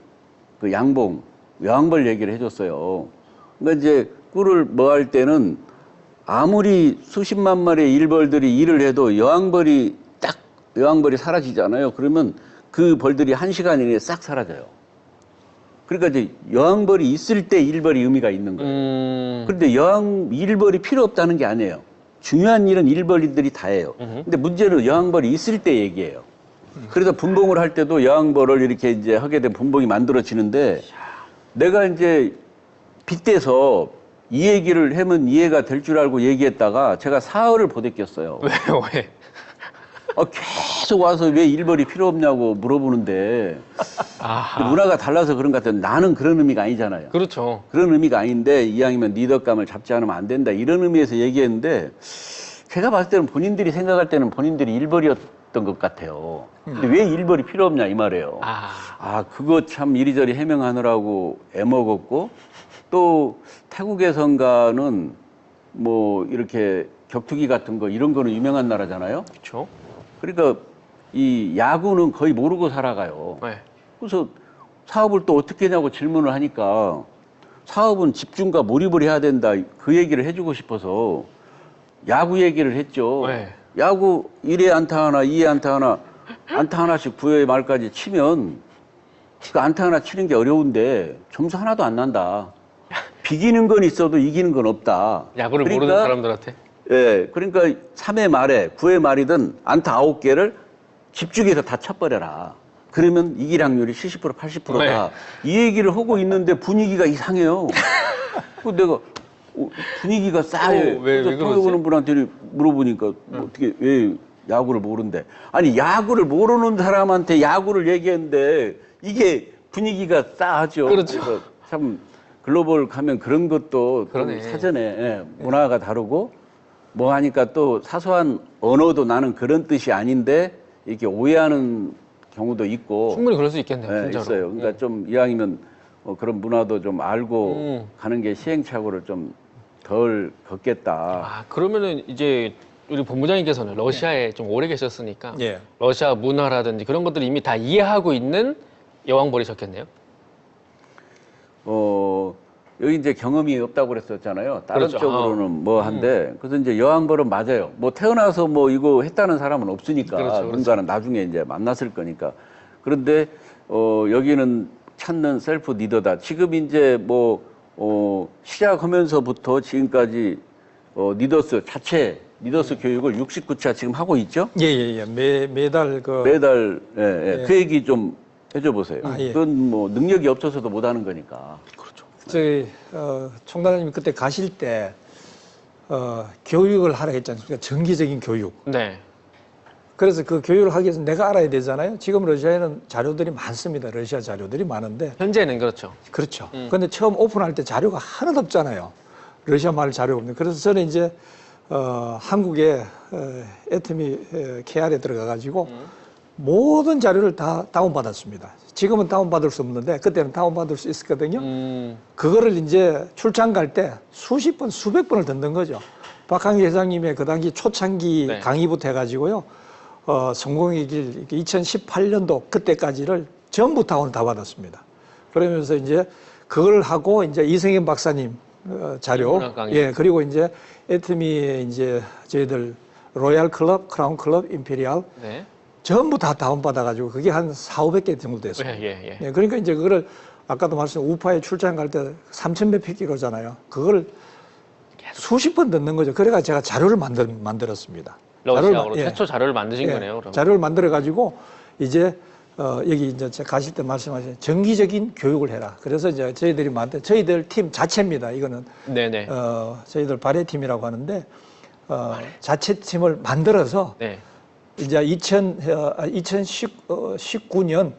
그 양봉 여왕벌 얘기를 해줬어요. 그러니까 이제 꿀을 뭐 할 때는 아무리 수십만 마리의 일벌들이 일을 해도 여왕벌이 사라지잖아요. 그러면 그 벌들이 1시간 이내에 싹 사라져요. 그러니까 이제 여왕벌이 있을 때 일벌이 의미가 있는 거예요. 그런데 일벌이 필요 없다는 게 아니에요. 중요한 일은 일벌이들이 다 해요. 근데 문제는 여왕벌이 있을 때 얘기예요. 그래서 분봉을 할 때도 여왕벌을 이렇게 이제 하게 되면 분봉이 만들어지는데 내가 이제 빗대서 이 얘기를 하면 이해가 될 줄 알고 얘기했다가 제가 사흘을 보댔겠어요. 왜요? 왜? 계속 와서 왜 일벌이 필요 없냐고 물어보는데 문화가 달라서 그런 것 같아요. 나는 그런 의미가 아니잖아요. 그렇죠. 그런 의미가 아닌데 이왕이면 리더감을 잡지 않으면 안 된다 이런 의미에서 얘기했는데 제가 봤을 때는 본인들이 생각할 때는 본인들이 일벌이었던 것 같아요. 근데 왜 일벌이 필요 없냐 이 말이에요. 그거 참 이리저리 해명하느라고 애먹었고 또 태국에선가는 뭐 이렇게 격투기 같은 거 이런 거는 유명한 나라잖아요. 그렇죠. 그러니까 이 야구는 거의 모르고 살아가요. 네. 그래서 사업을 또 어떻게 하냐고 질문을 하니까 사업은 집중과 몰입을 해야 된다. 그 얘기를 해주고 싶어서 야구 얘기를 했죠. 네. 야구 1회 안타 하나, 2회 안타 하나, 안타 하나씩 9회 말까지 치면 그 안타 하나 치는 게 어려운데 점수 하나도 안 난다. 비기는 건 있어도 이기는 건 없다. 야구를 모르는 사람들한테. 예, 그러니까 3회 말에 9회 말이든 안타 9개를 집중해서 다 쳐버려라. 그러면 이길 확률이 70% 80%다. 네. 이 얘기를 하고 있는데 분위기가 이상해요. 그 내가 분위기가 싸해. 왜 통역하는 분한테 물어보니까 어떻게 왜 야구를 모른대. 아니 야구를 모르는 사람한테 야구를 얘기했는데 이게 분위기가 싸하죠. 그렇죠. 그래서 참 글로벌 가면 그런 것도 사전에 문화가 다르고 뭐 하니까 또 사소한 언어도 나는 그런 뜻이 아닌데 이렇게 오해하는 경우도 있고 충분히 그럴 수 있겠네요. 네, 진짜로. 있어요. 그러니까 좀 이왕이면 그런 문화도 좀 알고 가는 게 시행착오를 좀 덜 걷겠다. 그러면은 이제 우리 본부장님께서는 러시아에 좀 오래 계셨으니까 예. 러시아 문화라든지 그런 것들을 이미 다 이해하고 있는 여왕벌이 적겠네요. 여기 이제 경험이 없다고 그랬었잖아요. 다른 그렇죠. 쪽으로는 뭐 한데, 그래서 이제 여왕벌은 맞아요. 뭐 태어나서 뭐 이거 했다는 사람은 없으니까, 그렇죠, 그렇죠. 누군가는 나중에 이제 만났을 거니까. 그런데, 여기는 찾는 셀프 리더다. 지금 이제 뭐, 시작하면서부터 지금까지, 리더스 교육을 69차 지금 하고 있죠? 예. 매달 매달, 그 얘기 좀 해줘 보세요. 예. 그건 뭐 능력이 없어서도 못 하는 거니까. 저희 총단장님이 그때 가실 때 교육을 하라 했지 않습니까? 정기적인 교육. 네. 그래서 그 교육을 하기 위해서 내가 알아야 되잖아요. 지금 러시아에는 자료들이 많습니다. 러시아 자료들이 많은데. 현재는 그렇죠. 그렇죠. 근데 처음 오픈할 때 자료가 하나도 없잖아요. 러시아 말 자료가 없는데. 그래서 저는 이제 한국의 애터미 KR에 들어가가지고 모든 자료를 다 다운받았습니다. 지금은 다운받을 수 없는데 그때는 다운받을 수 있었거든요. 그거를 이제 출장 갈 때 수십 번, 수백 번을 듣는 거죠. 박항기 회장님의 그 당시 초창기 네. 강의부터 해가지고요. 성공의 길 2018년도 그때까지를 전부 다운을 다 받았습니다. 그러면서 이제 그걸 하고 이제 이승현 박사님 자료, 인문학 강의. 예, 그리고 이제 애터미의 이제 저희들 로얄 클럽, 크라운 클럽, 임페리얼 네. 전부 다 다운받아가지고 그게 한 4,500개 정도 됐어요. 예. 예, 그러니까 이제 그거를 아까도 말씀 우파에 출장 갈 때 3,000몇 킬로잖아요. 그걸 수십 번 듣는 거죠. 그래가 제가 자료를 만들었습니다. 러시아어로 예. 최초 자료를 만드신 예, 거네요. 그럼. 자료를 만들어가지고 이제 여기 이제 제가 가실 때 말씀하신 정기적인 교육을 해라. 그래서 이제 저희들이 저희들 팀 자체입니다. 이거는 네네. 저희들 발해팀이라고 하는데 자체 팀을 만들어서 네. 이제 2019년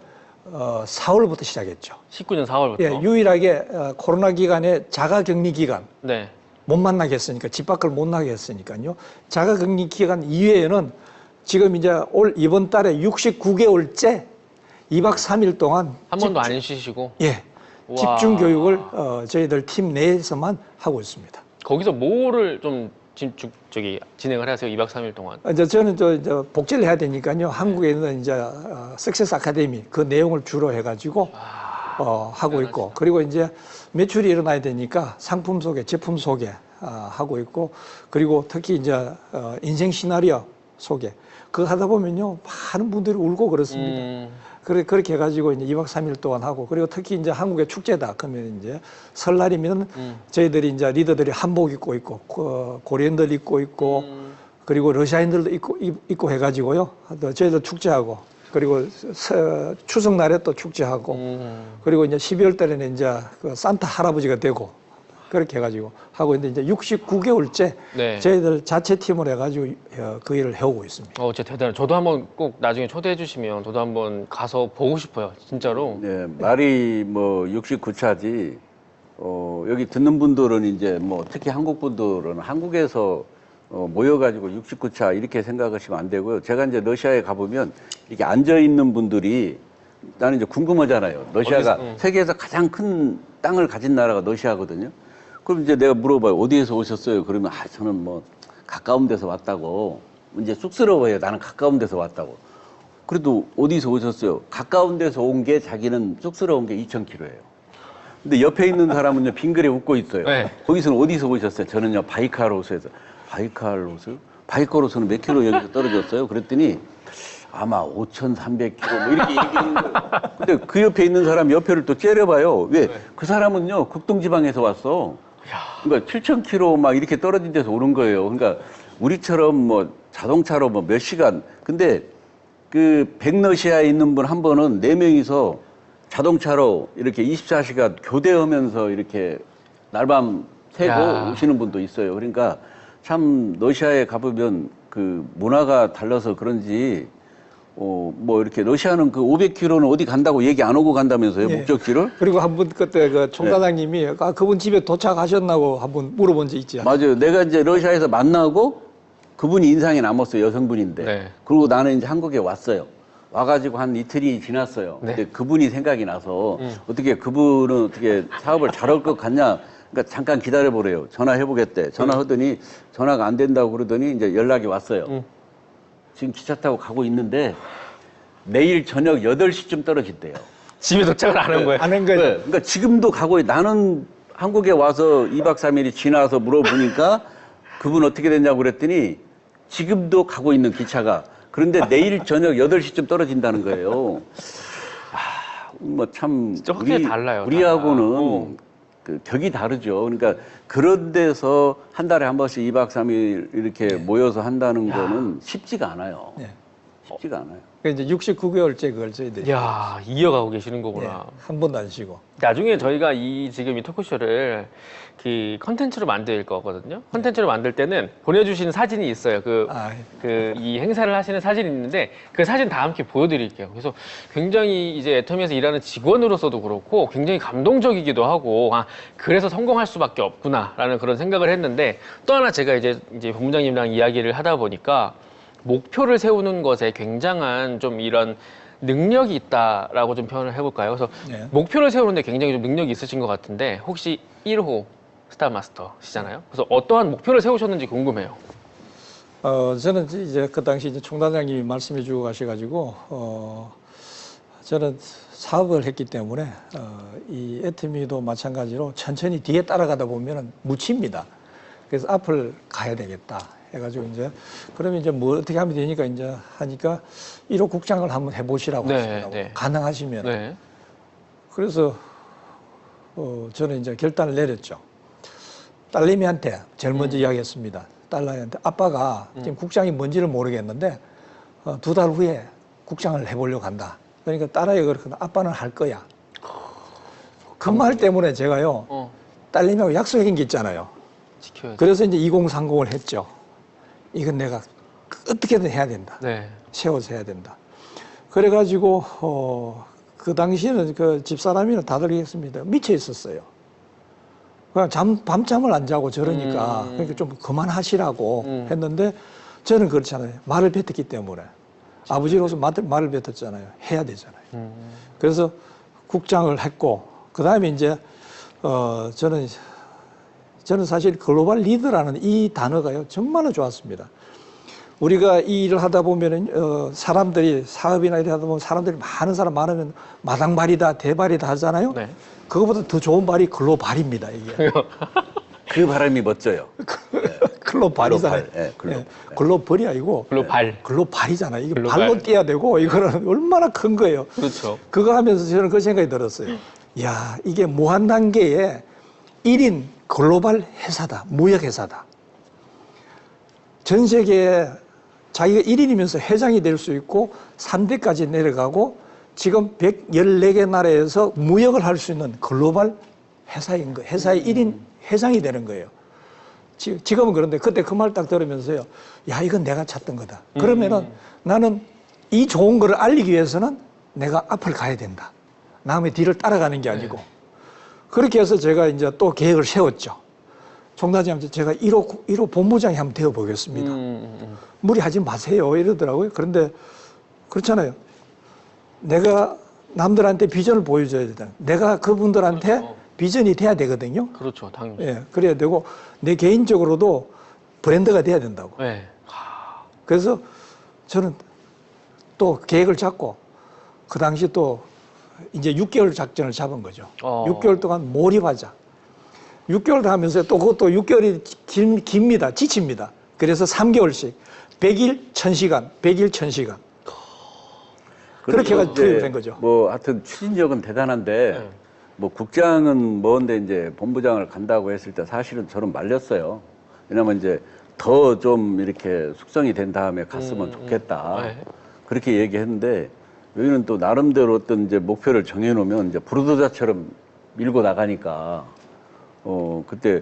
4월부터 시작했죠. 19년 4월부터. 예, 유일하게 코로나 기간에 자가격리 기간 네. 못 만나게 했으니까 집 밖을 못 나게 했으니까요. 자가격리 기간 이외에는 지금 이제 이번 달에 69개월째 2박 3일 동안 한 번도 안 쉬시고. 예, 우와. 집중 교육을 저희들 팀 내에서만 하고 있습니다. 거기서 뭐를 좀 진행을 하세요? 2박 3일 동안. 이제 저는 이제 복제를 해야 되니까요. 한국에 있는 이제 석세스 아카데미 그 내용을 주로 해가지고 하고 있고, 그리고 이제 매출이 일어나야 되니까 상품 소개, 제품 소개 하고 있고, 그리고 특히 이제 인생 시나리오 소개 그거 하다 보면요 많은 분들이 울고 그렇습니다. 그렇게 해가지고 이제 2박 3일 동안 하고, 그리고 특히 이제 한국의 축제다 그러면 이제 설날이면 저희들이 이제 리더들이 한복 입고 있고 고리언들 입고 있고 그리고 러시아인들도 입고 해가지고요. 또 저희들 축제하고, 그리고 추석날에 또 축제하고, 그리고 이제 12월 달에는 이제 그 산타 할아버지가 되고 그렇게 해가지고 하고 있는데 이제 69개월째 네. 저희들 자체 팀을 해가지고 그 일을 해오고 있습니다. 진짜 대단해. 저도 한번 꼭 나중에 초대해 주시면 저도 한번 가서 보고 싶어요. 진짜로. 네, 말이 뭐 69차지, 여기 듣는 분들은 이제 뭐 특히 한국 분들은 한국에서 모여가지고 69차 이렇게 생각하시면 안 되고요. 제가 이제 러시아에 가보면 이렇게 앉아있는 분들이 나는 이제 궁금하잖아요. 러시아가 세계에서 가장 큰 땅을 가진 나라가 러시아거든요. 그럼 이제 내가 물어봐요. 어디에서 오셨어요? 그러면 저는 뭐 가까운 데서 왔다고. 이제 쑥스러워해요. 나는 가까운 데서 왔다고. 그래도 어디서 오셨어요? 가까운 데서 온 게 자기는 쑥스러운 게 2,000km예요. 근데 옆에 있는 사람은요 빙그레 웃고 있어요. 네. 거기서는 어디서 오셨어요? 저는요 바이칼호수에서. 바이칼호수? 바이칼호수는 몇 킬로 여기서 떨어졌어요? 그랬더니 아마 5,300km 뭐 이렇게 얘기하는 거예요. 근데 그 옆에 있는 사람 옆에를 또 째려봐요. 왜? 그 사람은요 극동지방에서 왔어. 그러니까 7,000km 막 이렇게 떨어진 데서 오는 거예요. 그러니까 우리처럼 뭐 자동차로 뭐 몇 시간. 근데 그 백러시아에 있는 분 한 번은 4명이서 자동차로 이렇게 24시간 교대하면서 이렇게 날밤 새고 오시는 분도 있어요. 그러니까 참 러시아에 가보면 그 문화가 달라서 그런지 뭐 이렇게 러시아는 그 500km는 어디 간다고 얘기 안 하고 간다면서요, 예. 목적지를? 그리고 한 분 그때 그 총사장님이 그분 집에 도착하셨나고 한번 물어본 적 있지 않아요? 맞아요. 내가 이제 러시아에서 만나고 그분이 인상이 남았어요. 여성분인데. 네. 그리고 나는 이제 한국에 왔어요. 와가지고 한 이틀이 지났어요. 네. 근데 그분이 생각이 나서 어떻게 그분은 어떻게 사업을 잘할 것 같냐? 그러니까 잠깐 기다려보래요. 전화해보겠대. 전화하더니 전화가 안 된다고 그러더니 이제 연락이 왔어요. 지금 기차 타고 가고 있는데 내일 저녁 8시쯤 떨어진대요. 집에 도착을 안 한 거예요. 안 한 거죠. 네, 그러니까 지금도 가고 나는 한국에 와서 2박 3일이 지나서 물어보니까 그분 어떻게 됐냐고 그랬더니 지금도 가고 있는 기차가 그런데 내일 저녁 8시쯤 떨어진다는 거예요. 뭐 참 진짜 확실히 달라요, 우리하고는 달라. 그 격이 다르죠. 그러니까 그런 데서 한 달에 한 번씩 2박 3일 이렇게 모여서 한다는 거는 쉽지가 않아요. 네. 쉽지가 않아요. 이제 69개월째 그걸 저희들이 이야, 이어가고 계시는 거구나. 한 번도 안 쉬고. 나중에 저희가 지금 이 토크쇼를 그 컨텐츠로 만들 거거든요. 컨텐츠로 만들 때는 보내주신 사진이 있어요. 이 행사를 하시는 사진이 있는데 그 사진 다 함께 보여드릴게요. 그래서 굉장히 이제 애터미에서 일하는 직원으로서도 그렇고 굉장히 감동적이기도 하고 그래서 성공할 수밖에 없구나라는 그런 생각을 했는데 또 하나 제가 이제 본부장님이랑 이야기를 하다 보니까 목표를 세우는 것에 굉장한 좀 이런 능력이 있다라고 좀 표현을 해볼까요? 그래서 네. 목표를 세우는데 굉장히 좀 능력이 있으신 것 같은데 혹시 1호 스타마스터시잖아요. 그래서 어떠한 목표를 세우셨는지 궁금해요. 저는 이제 그 당시 이제 총단장님이 말씀해 주고 가셔가지고 저는 사업을 했기 때문에 이 애터미도 마찬가지로 천천히 뒤에 따라가다 보면은 묻힙니다. 그래서 앞을 가야 되겠다 해가지고 이제 그러면 이제 뭐 어떻게 하면 되니까 이제 하니까 1호 국장을 한번 해보시라고 하시더라고요. 네. 가능하시면. 네. 그래서 저는 이제 결단을 내렸죠. 딸내미한테 제일 먼저 이야기했습니다. 딸내미한테 아빠가 지금 국장이 뭔지를 모르겠는데 2달 후에 국장을 해보려고 한다. 그러니까 딸아이가 그렇거든. 아빠는 할 거야. 그 말 때문에 제가요. 딸내미하고 약속한 게 있잖아요. 지켜야죠. 그래서 이제 2030을 했죠. 이건 내가 어떻게든 해야 된다. 네. 세워서 해야 된다. 그래가지고 그 당시에는 그 집사람이나 다들 했습니다. 미쳐 있었어요. 그냥 밤잠을 안 자고 저러니까 그러니까 좀 그만하시라고 했는데 저는 그렇잖아요. 말을 뱉었기 때문에 아버지로서 말을 뱉었잖아요. 해야 되잖아요. 그래서 국장을 했고 그 다음에 이제 저는 사실 글로벌 리더라는 이 단어가요 정말로 좋았습니다. 우리가 이 일을 하다 보면은 사람들이 사업이나 이렇게 하다 보면 사람들이 많은 사람 많으면 마당발이다 대발이다 하잖아요. 네. 그거보다 더 좋은 발이 글로발입니다 이게. 그 바람이 멋져요. 글로발이잖아요. 글로발. 글로벌이 아니고 글로발. 글로발이잖아요. 이게 글로발. 발로 뛰어야 되고 이거는 얼마나 큰 거예요. 그렇죠. 그거 하면서 저는 그 생각이 들었어요. 야 이게 무한 단계의 1인 글로벌 회사다. 무역 회사다. 전 세계에 자기가 1인이면서 회장이 될 수 있고 3대까지 내려가고 지금 114개 나라에서 무역을 할 수 있는 글로벌 회사인 거예요. 회사의 1인 회장이 되는 거예요. 지금은 그런데 그때 그 말 딱 들으면서요. 야, 이건 내가 찾던 거다. 그러면은 나는 이 좋은 거를 알리기 위해서는 내가 앞을 가야 된다. 남의 뒤를 따라가는 게 아니고. 그렇게 해서 제가 이제 또 계획을 세웠죠. 총단장한테 제가 1호 본부장이 한번 되어보겠습니다. 무리하지 마세요. 이러더라고요. 그런데 그렇잖아요. 내가 남들한테 비전을 보여줘야 되다. 내가 그분들한테 그렇죠. 비전이 돼야 되거든요. 그렇죠. 당연히. 예, 그래야 되고 내 개인적으로도 브랜드가 돼야 된다고. 네. 그래서 저는 또 계획을 잡고 그 당시 또 이제 6개월 작전을 잡은 거죠. 6개월 동안 몰입하자. 6개월 하면서 또 그것도 6개월이 깁니다. 지칩니다. 그래서 3개월씩 100일 1000시간, 100일 1000시간. 그렇게 해가지고 투입된 거죠. 뭐 하여튼 추진력은 대단한데 뭐 국장은 뭔데 이제 본부장을 간다고 했을 때 사실은 저는 말렸어요. 왜냐면 이제 더 좀 이렇게 숙성이 된 다음에 갔으면 좋겠다. 그렇게 얘기했는데 여기는 또 나름대로 어떤 이제 목표를 정해놓으면 이제 부르도자처럼 밀고 나가니까 그때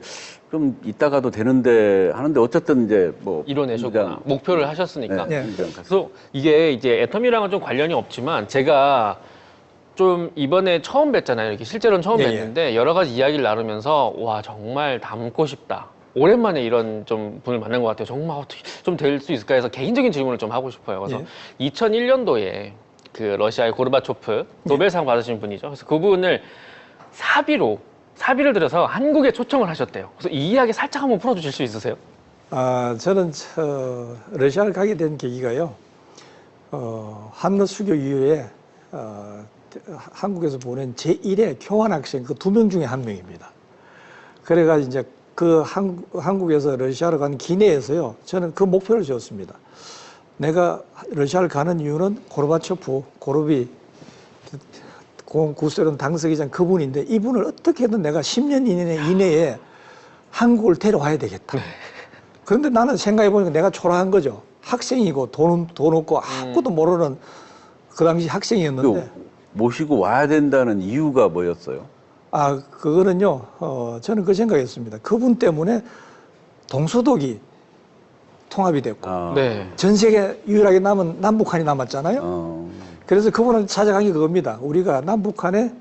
좀 이따가도 되는데 하는데 어쨌든 이제 뭐 이뤄내셨구나. 목표를 하셨으니까. 네. 그래서 이게 이제 애터미랑은 좀 관련이 없지만 제가 좀 이번에 처음 뵀잖아요. 이렇게 실제로는 처음 뵀는데 여러 가지 이야기를 나누면서 와 정말 닮고 싶다. 오랜만에 이런 좀 분을 만난 것 같아요. 정말 어떻게 좀 될 수 있을까 해서 개인적인 질문을 좀 하고 싶어요. 그래서 2001년도에 그 러시아의 고르바초프 노벨상 받으신 분이죠. 그래서 그분을 사비를 들여서 한국에 초청을 하셨대요. 그래서 이 이야기 살짝 한번 풀어주실 수 있으세요? 저는 러시아를 가게 된 계기가요. 한러 수교 이후에 한국에서 보낸 제1회 교환학생 그 2명 중에 한 명입니다. 그래가지고 이제 그 한국에서 러시아로 가는 기내에서요, 저는 그 목표를 세웠습니다. 내가 러시아를 가는 이유는 고르바초프, 고르비, 구소련 당서기장 그분인데 이분을 어떻게든 내가 10년 이내에 한국을 데려와야 되겠다. 그런데 나는 생각해보니까 내가 초라한 거죠. 학생이고 돈 없고 아무것도 모르는 그 당시 학생이었는데. 모시고 와야 된다는 이유가 뭐였어요? 아, 그거는요, 저는 그 생각했습니다. 그분 때문에 동서독이 통합이 됐고, 네. 전 세계 유일하게 남은 남북한이 남았잖아요. 그래서 그분을 찾아간 게 그겁니다. 우리가 남북한의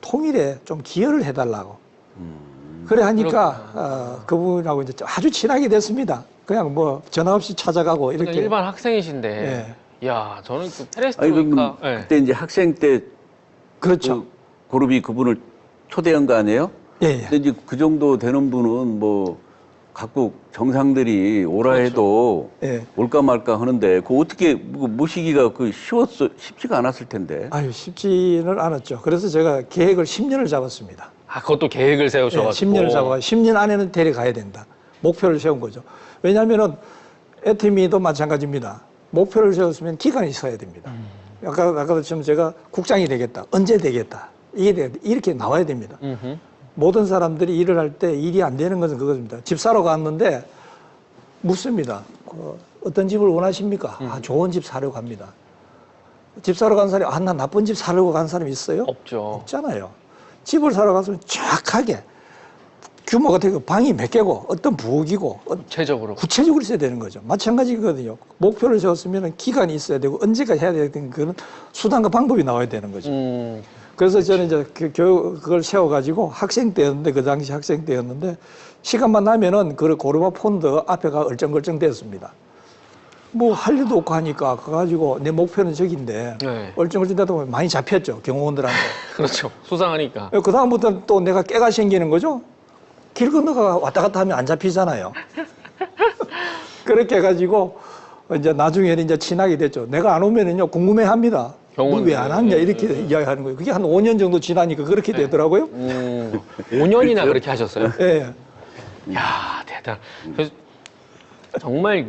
통일에 좀 기여를 해달라고. 그래 하니까 그분하고 이제 아주 친하게 됐습니다. 그냥 뭐 전화 없이 찾아가고 이렇게. 일반 학생이신데, 야, 저는 그 아니, 페레스트로이카. 그때 이제 학생 때 그렇죠. 고르비 그분을 초대한 거 아니에요? 예. 근데 이제 그 정도 되는 분은 뭐 각국 정상들이 오라 해도 예. 올까 말까 하는데 그 어떻게 모시기가 쉽지가 않았을 텐데. 아유, 쉽지는 않았죠. 그래서 제가 계획을 10년을 잡았습니다. 아, 그것도 계획을 세우셔가지고. 10년을 잡아서 10년 안에는 데려가야 된다. 목표를 세운 거죠. 왜냐하면은 에티미도 마찬가지입니다. 목표를 세웠으면 기간이 있어야 됩니다. 아까도 지금 제가 국장이 되겠다. 언제 되겠다. 이렇게 나와야 됩니다. 모든 사람들이 일을 할 때 일이 안 되는 것은 그것입니다. 집 사러 갔는데 묻습니다. 어떤 집을 원하십니까? 아, 좋은 집 사려고 합니다. 집 사러 간 사람이, 나 나쁜 집 사려고 간 사람이 있어요? 없죠. 없잖아요. 집을 사러 갔으면 정확하게 규모가 되고 방이 몇 개고 어떤 부엌이고 구체적으로 있어야 되는 거죠. 마찬가지거든요. 목표를 세웠으면 기간이 있어야 되고 언제까지 해야 되는 그런 수단과 방법이 나와야 되는 거죠. 그래서 저는 이제 그걸 세워가지고 학생 때였는데, 그 당시 학생 때였는데, 시간만 나면은 그 고르바 폰드 앞에가 얼쩡걸쩡 됐습니다. 뭐 할 일도 없고 하니까 가가지고 내 목표는 저긴데 얼쩡얼쩡 되다 보면 많이 잡혔죠, 경호원들한테. 그렇죠. 수상하니까. 그 다음부터는 또 내가 깨가 생기는 거죠. 길 건너가 왔다 갔다 하면 안 잡히잖아요. 그렇게 해가지고 이제 나중에는 이제 친하게 됐죠. 내가 안 오면은요 궁금해합니다. 왜 안 왔냐 이렇게 이야기하는 거예요. 그게 한 5년 정도 지나니까 그렇게 되더라고요. 5년이나 그렇게 하셨어요? 예. 야, 그래서 정말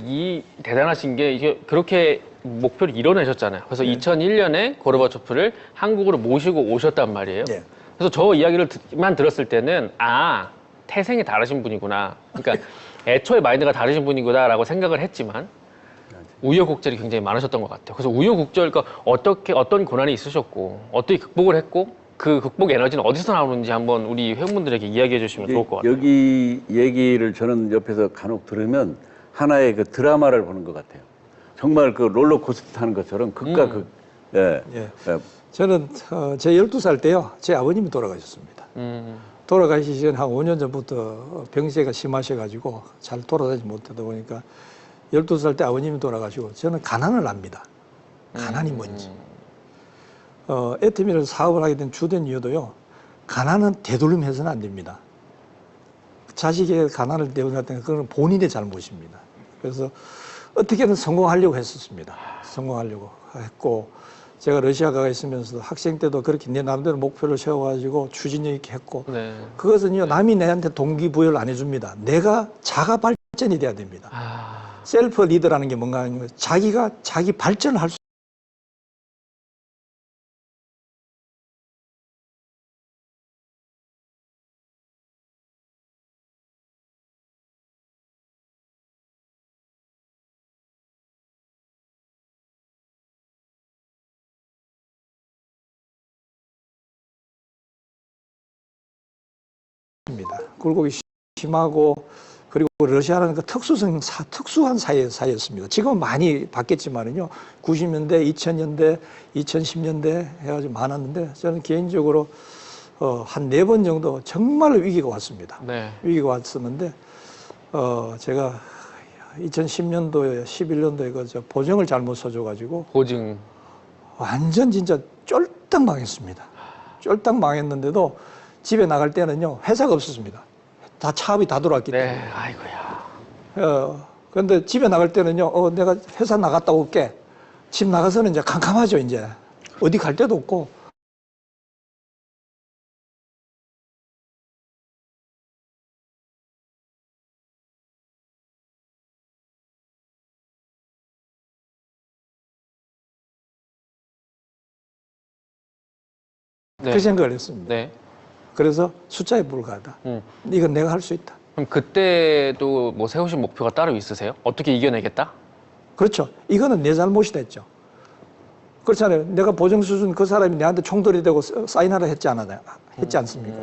대단하신 게 이게 그렇게 목표를 이뤄내셨잖아요. 그래서 2001년에 고르바초프를 한국으로 모시고 오셨단 말이에요. 네. 그래서 저 이야기를만 들었을 때는 태생이 다르신 분이구나. 그러니까 애초에 마인드가 다르신 분이구나라고 생각을 했지만 우여곡절이 굉장히 많으셨던 것 같아요. 그래서 우여곡절, 그러니까 어떤 고난이 있으셨고 어떻게 극복을 했고 그 극복 에너지는 어디서 나오는지 한번 우리 회원분들에게 이야기해 주시면 좋을 것 같아요. 여기 얘기를 저는 옆에서 간혹 들으면 하나의 그 드라마를 보는 것 같아요. 정말 그 롤러코스터 타는 것처럼 극과 극. 예. 저는 제 12살 때요, 제 아버님이 돌아가셨습니다. 돌아가시기 전에 한 5년 전부터 병세가 심하셔가지고 잘 돌아다니지 못하다 보니까 12살 때 아버님이 돌아가시고 저는 가난을 압니다. 가난이 뭔지. 에티미를 사업을 하게 된 주된 이유도요, 가난은 되돌림해서는 안 됩니다. 자식의 가난을 때문에 그건 본인의 잘못입니다. 그래서 어떻게든 성공하려고 했었습니다. 성공하려고 했고, 제가 러시아 가 있으면서도 학생 때도 그렇게 내 나름대로 목표를 세워가지고 추진력 있게 했고, 그것은요, 남이 내한테 동기부여를 안 해줍니다. 내가 자가 발전이 돼야 됩니다. 셀프 리더라는 게 뭔가 하는 거예요. 자기가 자기 발전을 할 수 있습니다. 굴곡이 심하고, 그리고 러시아는 그 특수한 사회였습니다. 지금은 많이 바뀌었지만은요, 90년대, 2000년대, 2010년대 해가지고 많았는데, 저는 개인적으로 한 4번 정도 정말로 위기가 왔습니다. 위기가 왔었는데, 제가 2010년도에, 11년도에 그 보증을 잘못 써줘가지고, 완전 진짜 쫄딱 망했습니다. 쫄딱 망했는데도 집에 나갈 때는요, 회사가 없었습니다. 다 차업이 다 들어왔기 때문에. 아이고야. 그런데 집에 나갈 때는요, 내가 회사 나갔다 올게. 집 나가서는 이제 캄캄하죠, 이제. 어디 갈 데도 없고. 네. 그 생각을 했습니다. 네. 그래서 숫자에 불과하다. 음. 이건 내가 할 수 있다. 그럼 그때도 뭐 세우신 목표가 따로 있으세요? 어떻게 이겨내겠다? 그렇죠. 이거는 내 잘못이 됐죠. 그렇잖아요. 내가 보정 수준 그 사람이 내한테 총돌이 되고 사인하라 했지 않았나요? 했지 않습니까?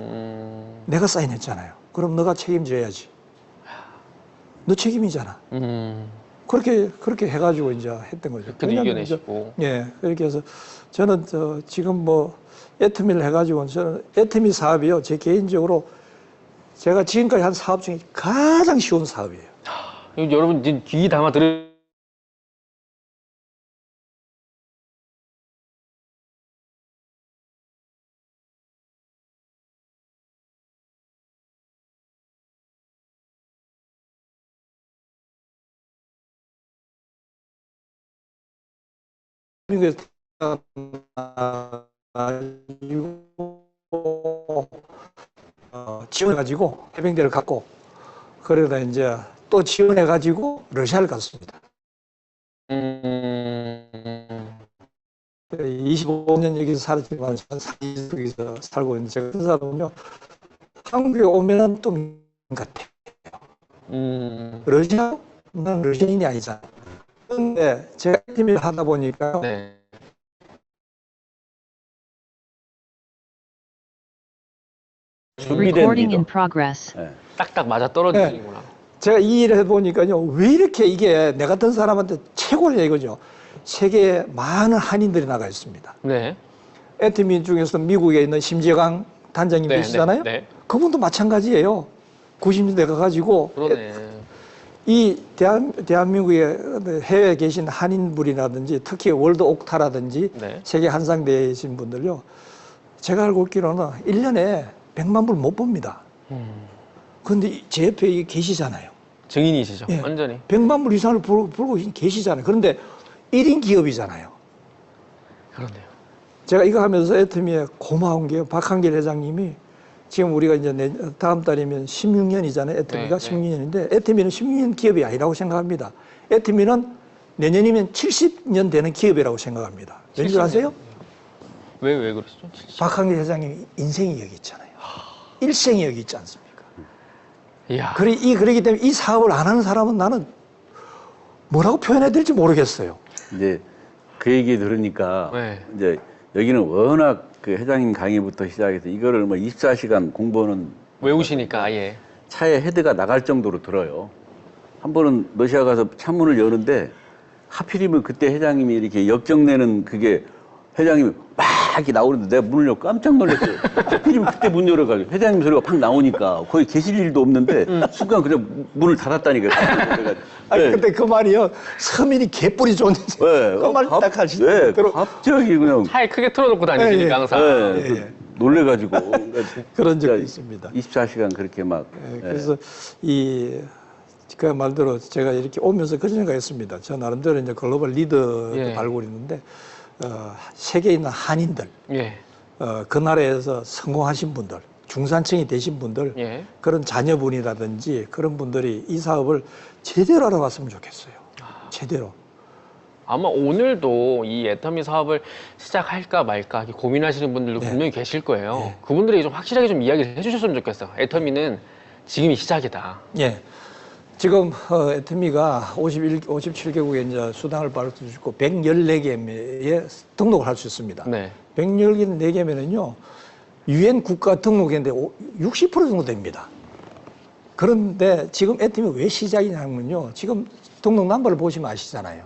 내가 사인했잖아요. 그럼 너가 책임져야지. 너 책임이잖아. 그렇게 해가지고 이제 했던 거죠. 그렇게도 이겨내시고. 예. 그렇게 해서 저는 지금 뭐 애터미를 해가지고 저는 애터미 사업이요. 제 개인적으로 제가 지금까지 한 사업 중에 가장 쉬운 사업이에요. 이거 여러분 지금 귀 담아 들으. 미국에서 가지고 지원해가지고 해병대를 갔고 그러다 이제 또 지원해가지고 러시아를 갔습니다. 25년 여기서 살았지만 여기서 살고 있는 제가 그 사람은요 한국에 오면 또 같아요. 난 러시아인이 아니잖아. 그런데 제가 팀을 하다 보니까 네. 준비된 Recording in 리더. progress. 네. 딱딱 맞아 떨어지는구나. 제가 이 일을 해보니까요, 왜 이렇게 이게 내 같은 사람한테 최고냐 이거죠. 세계에 많은 한인들이 나가 있습니다. 네. 애터미 중에서 미국에 있는 심재강 단장님 네, 계시잖아요. 네, 네. 그분도 마찬가지예요. 90년대 가가지고 그러네. 이 대한민국에 해외에 계신 한인분이라든지 특히 월드 옥타라든지 네. 세계 한상대에 계신 분들요. 제가 알고 있기로는 1년에 100만 불 못 봅니다. 그런데 제 옆에 계시잖아요. 증인이시죠. 예. 완전히. 100만 불 이상을 벌고 계시잖아요. 그런데 1인 기업이잖아요. 그러네요. 제가 이거 하면서 애터미에 고마운 게 박한길 회장님이 지금 우리가 이제 다음 달이면 16년이잖아요. 애터미가 네, 16년인데 애터미는 16년 기업이 아니라고 생각합니다. 애터미는 내년이면 70년 되는 기업이라고 생각합니다. 왠지 아세요? 왜 그러시죠? 박한길 회장님 인생이 여기 있잖아요. 일생이 여기 있지 않습니까? 이야. 그러기 때문에 이 사업을 안 하는 사람은 나는 뭐라고 표현해야 될지 모르겠어요. 이제 그 얘기 들으니까 네. 이제 여기는 워낙 그 회장님 강의부터 시작해서 이거를 뭐 24시간 공부하는 외우시니까 아예. 차에 헤드가 나갈 정도로 들어요. 한 번은 러시아 가서 창문을 여는데 하필이면 그때 회장님이 이렇게 역정내는 그게 회장님이 막 이렇게 나오는데 내가 문을 열고 깜짝 놀랐어요. 하필이면 그때 문 열어가지고 회장님 소리가 팍 나오니까 거기 계실 일도 없는데 순간 그냥 문을 닫았다니까요. 아니, 근데 그 말이요. 서민이 개뿔이 좋은지. 그 말 딱 하시더라고요. 네, 갑자기 그냥 차에 크게 틀어놓고 다니시니까 예, 예. 항상. 네, 예, 예. 놀래가지고 그런 적이 있습니다. 24시간 그렇게 막 그래서 그 말대로 제가 이렇게 오면서 그런 생각했습니다. 저 나름대로 이제 글로벌 리더도 예. 발굴 있는데 세계에 있는 한인들, 예. 그 나라에서 성공하신 분들, 중산층이 되신 분들, 예. 그런 자녀분이라든지 그런 분들이 이 사업을 제대로 알아봤으면 좋겠어요. 제대로. 아마 오늘도 이 애터미 사업을 시작할까 말까 이렇게 고민하시는 분들도 네. 분명히 계실 거예요. 네. 그분들이 좀 확실하게 좀 이야기를 해주셨으면 좋겠어요. 애터미는 지금이 시작이다. 예. 지금 애터미가 57개국에 이제 수당을 받을 수 있고 114개에 등록을 할 수 있습니다. 네. 114개면은요, 유엔 국가 등록인데 60% 정도 됩니다. 그런데 지금 애터미 왜 시작이냐면요, 지금 등록 넘버를 보시면 아시잖아요.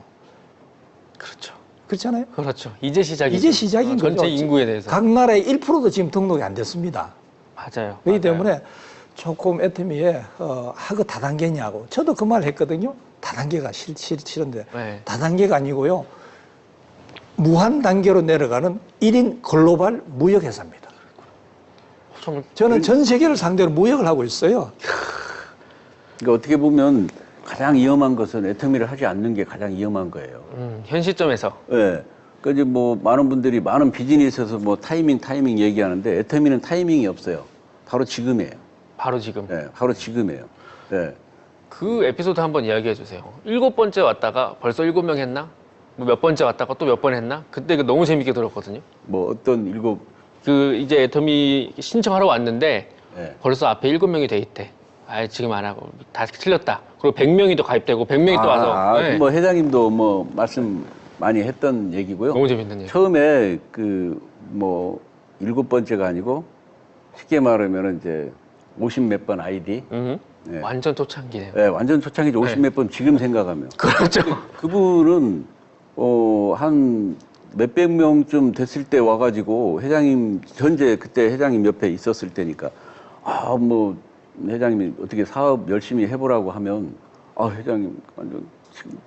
그렇죠. 그렇잖아요. 그렇죠. 이제 시작이죠. 이제 시작인 거죠. 전체 인구에 대해서. 각 나라의 1%도 지금 등록이 안 됐습니다. 맞아요. 그렇기 맞아요. 때문에 조금 애터미에 하고 다단계냐고. 저도 그 말 했거든요. 다단계가 싫은데 네. 다단계가 아니고요. 무한 단계로 내려가는 1인 글로벌 무역 회사입니다. 정말 저는 전 세계를 상대로 무역을 하고 있어요. 그러니까 어떻게 보면 가장 위험한 것은 애터미를 하지 않는 게 가장 위험한 거예요. 현 시점에서. 예. 그러니까 이제 뭐 많은 분들이 많은 비즈니스에서 뭐 타이밍 얘기하는데 애터미는 타이밍이 없어요. 바로 지금이에요. 바로 지금. 예, 바로 지금이에요. 예. 그 에피소드 한번 이야기해 주세요. 7번째 왔다가 벌써 7명 했나? 뭐 몇 번째 왔다가 또 몇 번 했나? 그때 그 너무 재밌게 들었거든요. 뭐 어떤 그 이제 애터미 신청하러 왔는데 네. 벌써 앞에 7명이 돼 있대. 아 지금 안 하고 다 틀렸다. 그리고 100명이 또 가입되고 100명이 또 와서. 네. 뭐 회장님도 뭐 말씀 많이 했던 얘기고요. 너무 재밌는 얘기. 처음에 그 뭐 7번째가 아니고 쉽게 말하면 이제 50 몇 번 아이디. 네. 완전 초창기네요. 네, 완전 초창이죠. 50 몇 번 지금 생각하면. 그렇죠. 그분은 한 몇백 명쯤 됐을 때 와가지고 회장님 현재 그때 회장님 옆에 있었을 때니까 뭐 회장님이 어떻게 사업 열심히 해보라고 하면 회장님 완전 지금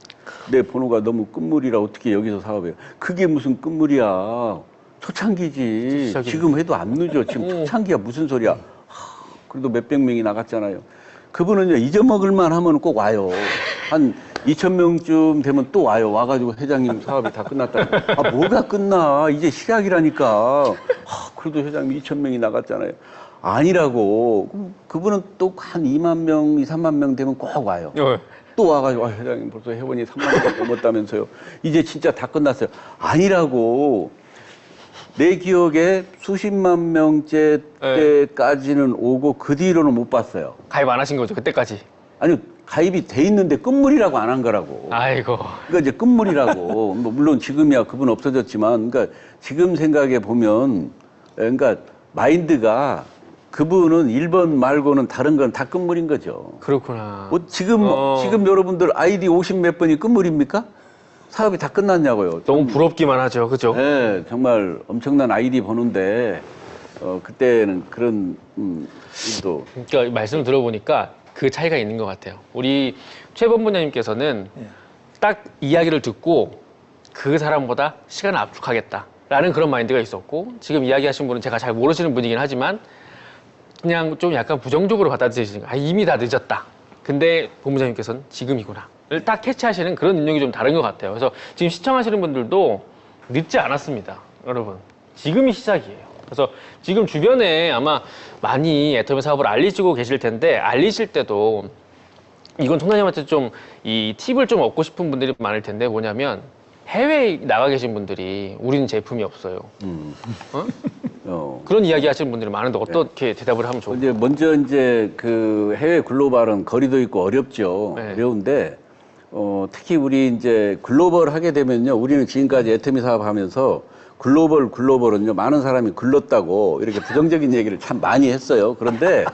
내 번호가 너무 끝물이라 어떻게 여기서 사업해요? 그게 무슨 끝물이야? 초창기지. 시작이네. 지금 해도 안 늦어. 지금 초창기야 무슨 소리야? 그래도 몇백 명이 나갔잖아요. 그분은요 잊어먹을만 하면 꼭 와요. 한 2,000명쯤 되면 또 와요. 와가지고 회장님 사업이 다 끝났다. 뭐가 끝나? 이제 시작이라니까. 그래도 회장님 2,000명이 나갔잖아요. 아니라고. 그분은 또 한 2만 명, 2, 3만 명 되면 꼭 와요. 또 와가지고 회장님 벌써 회원이 3만 명 넘었다면서요. 이제 진짜 다 끝났어요. 아니라고. 내 기억에 수십만 명째 때까지는 오고 그 뒤로는 못 봤어요. 가입 안 하신 거죠 그때까지? 아니 가입이 돼 있는데 끝물이라고 안 한 거라고. 아이고. 그러니까 이제 끝물이라고. 뭐 물론 지금이야 그분 없어졌지만, 그러니까 지금 생각해 보면, 그러니까 마인드가 그분은 1번 말고는 다른 건 다 끝물인 거죠. 그렇구나. 뭐 지금 여러분들 아이디 50 몇 번이 끝물입니까? 사업이 다 끝났냐고요. 너무 부럽기만 하죠, 그죠? 네, 정말 엄청난 아이디 버는데 그때는 그런 일도. 그러니까 말씀을 들어보니까 그 차이가 있는 것 같아요. 우리 최 본부장님께서는 딱 이야기를 듣고 그 사람보다 시간을 압축하겠다라는 그런 마인드가 있었고, 지금 이야기하신 분은 제가 잘 모르시는 분이긴 하지만 그냥 좀 약간 부정적으로 받아들이시는 거예요. 이미 다 늦었다. 근데 본부장님께서는 지금이구나. 를 딱 캐치하시는 그런 능력이 좀 다른 것 같아요. 그래서 지금 시청하시는 분들도 늦지 않았습니다. 여러분. 지금이 시작이에요. 그래서 지금 주변에 아마 많이 애터미 사업을 알리시고 계실 텐데, 알리실 때도 이건 총장님한테 좀 이 팁을 좀 얻고 싶은 분들이 많을 텐데, 뭐냐면 해외에 나가 계신 분들이 우리는 제품이 없어요. 그런 이야기 하시는 분들이 많은데 어떻게 대답을 하면 좋을까요? 이제 먼저 이제 그 해외 글로벌은 거리도 있고 어렵죠. 네. 어려운데 특히 우리 이제 글로벌 하게 되면요. 우리는 지금까지 애터미 사업하면서 글로벌은요. 많은 사람이 글렀다고 이렇게 부정적인 얘기를 참 많이 했어요. 그런데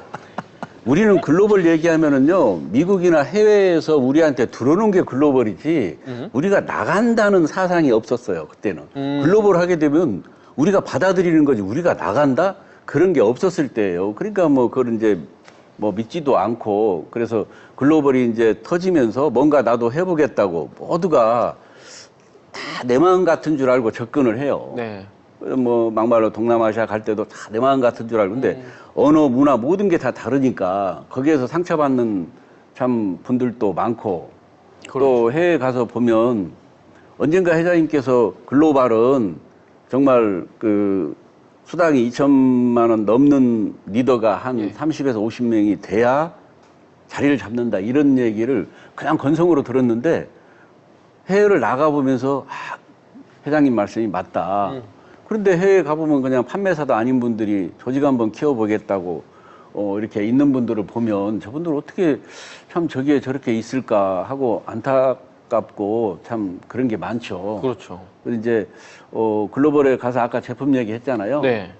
우리는 글로벌 얘기하면은요. 미국이나 해외에서 우리한테 들어오는 게 글로벌이지 우리가 나간다는 사상이 없었어요. 그때는. 글로벌 하게 되면 우리가 받아들이는 거지 우리가 나간다? 그런 게 없었을 때예요. 그러니까 뭐 그걸 이제 뭐 믿지도 않고, 그래서 글로벌이 이제 터지면서 뭔가 나도 해보겠다고 모두가 다 내 마음 같은 줄 알고 접근을 해요. 네. 뭐 막말로 동남아시아 갈 때도 다 내 마음 같은 줄 알고. 근데 언어, 문화 모든 게 다 다르니까 거기에서 상처받는 참 분들도 많고. 또 해외 가서 보면 언젠가 회장님께서 글로벌은 정말 그 수당이 2천만 원 넘는 리더가 한 30에서 50명이 돼야 자리를 잡는다, 이런 얘기를 그냥 건성으로 들었는데 해외를 나가보면서 회장님 말씀이 맞다. 그런데 해외 가보면 그냥 판매사도 아닌 분들이 조직 한번 키워보겠다고 이렇게 있는 분들을 보면 저분들 어떻게 참 저기에 저렇게 있을까 하고 안타깝고 참 그런 게 많죠. 그렇죠. 그래서 이제 글로벌에 가서 아까 제품 얘기했잖아요. 네.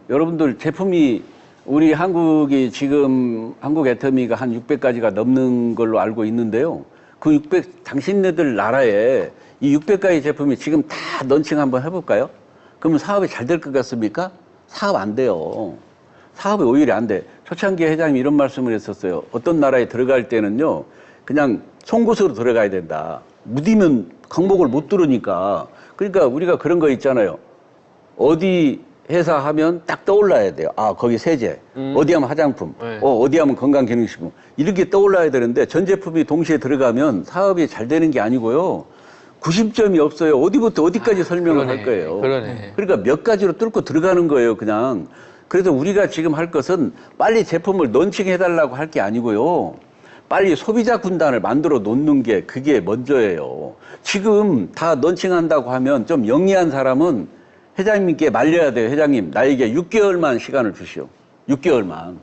여러분들 제품이 우리 한국이 지금 한국 애터미가 한 600가지가 넘는 걸로 알고 있는데요. 그 600 당신네들 나라에 이 600가지 제품이 지금 다 런칭 한번 해볼까요? 그러면 사업이 잘 될 것 같습니까? 사업 안 돼요. 사업이 오히려 안 돼. 초창기 회장님이 이런 말씀을 했었어요. 어떤 나라에 들어갈 때는요, 그냥 송곳으로 들어가야 된다. 무디면 강목을 못 들으니까. 그러니까 우리가 그런 거 있잖아요. 어디 회사 하면 딱 떠올라야 돼요. 거기 세제. 어디 하면 화장품. 네. 어디 하면 건강기능식품. 이렇게 떠올라야 되는데 전 제품이 동시에 들어가면 사업이 잘 되는 게 아니고요. 구심점이 없어요. 어디부터 어디까지 설명을 할 거예요. 그러네. 그러니까 몇 가지로 뚫고 들어가는 거예요, 그냥. 그래서 우리가 지금 할 것은 빨리 제품을 런칭해달라고 할 게 아니고요. 빨리 소비자 군단을 만들어 놓는 게 그게 먼저예요. 지금 다 런칭한다고 하면 좀 영리한 사람은 회장님께 말려야 돼요. 회장님, 나에게 6개월만 시간을 주시오. 6개월만.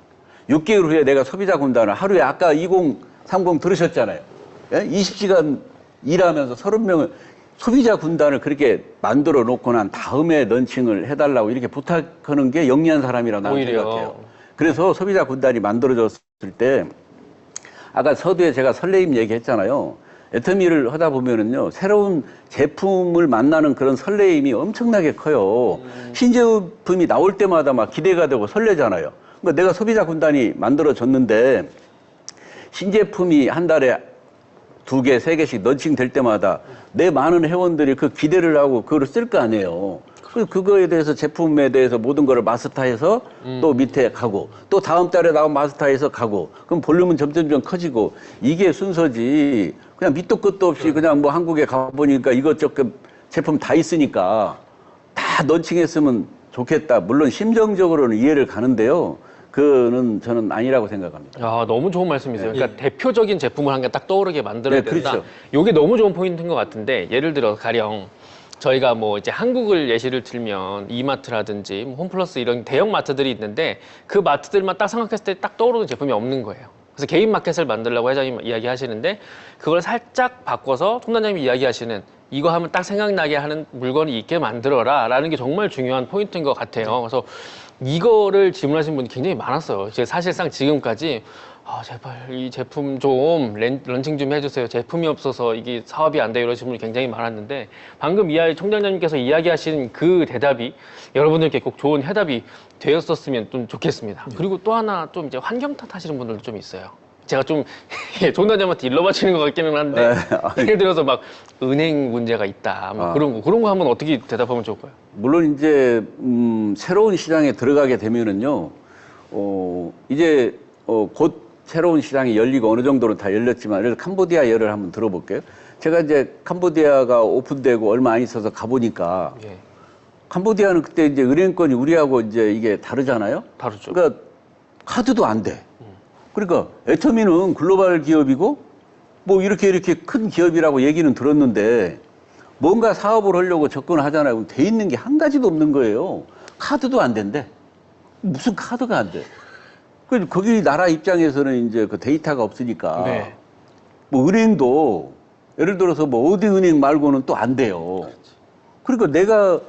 6개월 후에 내가 소비자 군단을 하루에 아까 2030 들으셨잖아요. 예? 20시간 일하면서 30명을 소비자 군단을 그렇게 만들어 놓고 난 다음에 런칭을 해달라고 이렇게 부탁하는 게 영리한 사람이라고 나는 오히려. 생각해요. 그래서 소비자 군단이 만들어졌을 때 아까 서두에 제가 설레임 얘기했잖아요. 애터미를 하다 보면은요, 새로운 제품을 만나는 그런 설레임이 엄청나게 커요. 신제품이 나올 때마다 막 기대가 되고 설레잖아요. 그러니까 내가 소비자 군단이 만들어졌는데, 신제품이 한 달에 2개, 3개씩 런칭될 때마다 내 많은 회원들이 그 기대를 하고 그걸 쓸 거 아니에요. 그래서 그거에 대해서 제품에 대해서 모든 거를 마스터해서 또 밑에 가고 또 다음 달에 나온 마스터해서 가고 그럼 볼륨은 점점 커지고 이게 순서지 그냥 밑도 끝도 없이 그냥 뭐 한국에 가보니까 이것저것 제품 다 있으니까 다 런칭했으면 좋겠다. 물론 심정적으로는 이해를 가는데요. 그는 저는 아니라고 생각합니다. 야, 너무 좋은 말씀이세요. 그러니까 대표적인 제품을 한 개 딱 떠오르게 만들어야 네, 된다. 그렇죠. 이게 너무 좋은 포인트인 것 같은데 예를 들어 가령 저희가 뭐 이제 한국을 예시를 들면 이마트라든지 뭐 홈플러스 이런 대형 마트들이 있는데 그 마트들만 딱 생각했을 때 딱 떠오르는 제품이 없는 거예요. 그래서 개인 마켓을 만들려고 회장님 이야기하시는데 그걸 살짝 바꿔서 총단장님이 이야기하시는 이거 하면 딱 생각나게 하는 물건이 있게 만들어라 라는 게 정말 중요한 포인트인 것 같아요. 그래서 이거를 질문하신 분이 굉장히 많았어요. 제가 사실상 지금까지 제발 이 제품 좀 런칭 좀 해주세요. 제품이 없어서 이게 사업이 안 돼요. 이러신 분이 굉장히 많았는데 방금 총장님께서 이야기하신 그 대답이 여러분들께 꼭 좋은 해답이 되었었으면 좀 좋겠습니다. 그리고 또 하나 좀 이제 환경 탓하시는 분들도 좀 있어요. 제가 좀 총장님한테 일러 바치는 것 같기는 한데 예를 들어서 막 은행 문제가 있다. 뭐 그런 거 한번 어떻게 대답하면 좋을까요? 물론 이제 새로운 시장에 들어가게 되면은요, 이제 곧 새로운 시장이 열리고 어느 정도는 다 열렸지만, 그래서 캄보디아 예를 한번 들어볼게요. 제가 이제 캄보디아가 오픈되고 얼마 안 있어서 가보니까, 예. 캄보디아는 그때 이제 은행권이 우리하고 이제 이게 다르잖아요? 다르죠. 그러니까 카드도 안 돼. 그러니까 애터미는 글로벌 기업이고, 뭐 이렇게 큰 기업이라고 얘기는 들었는데, 뭔가 사업을 하려고 접근을 하잖아요. 그럼 돼 있는 게 한 가지도 없는 거예요. 카드도 안 된대. 무슨 카드가 안 돼? 거기 나라 입장에서는 이제 그 데이터가 없으니까. 네. 뭐 은행도 예를 들어서 뭐 어디 은행 말고는 또 안 돼요. 그러니까 내가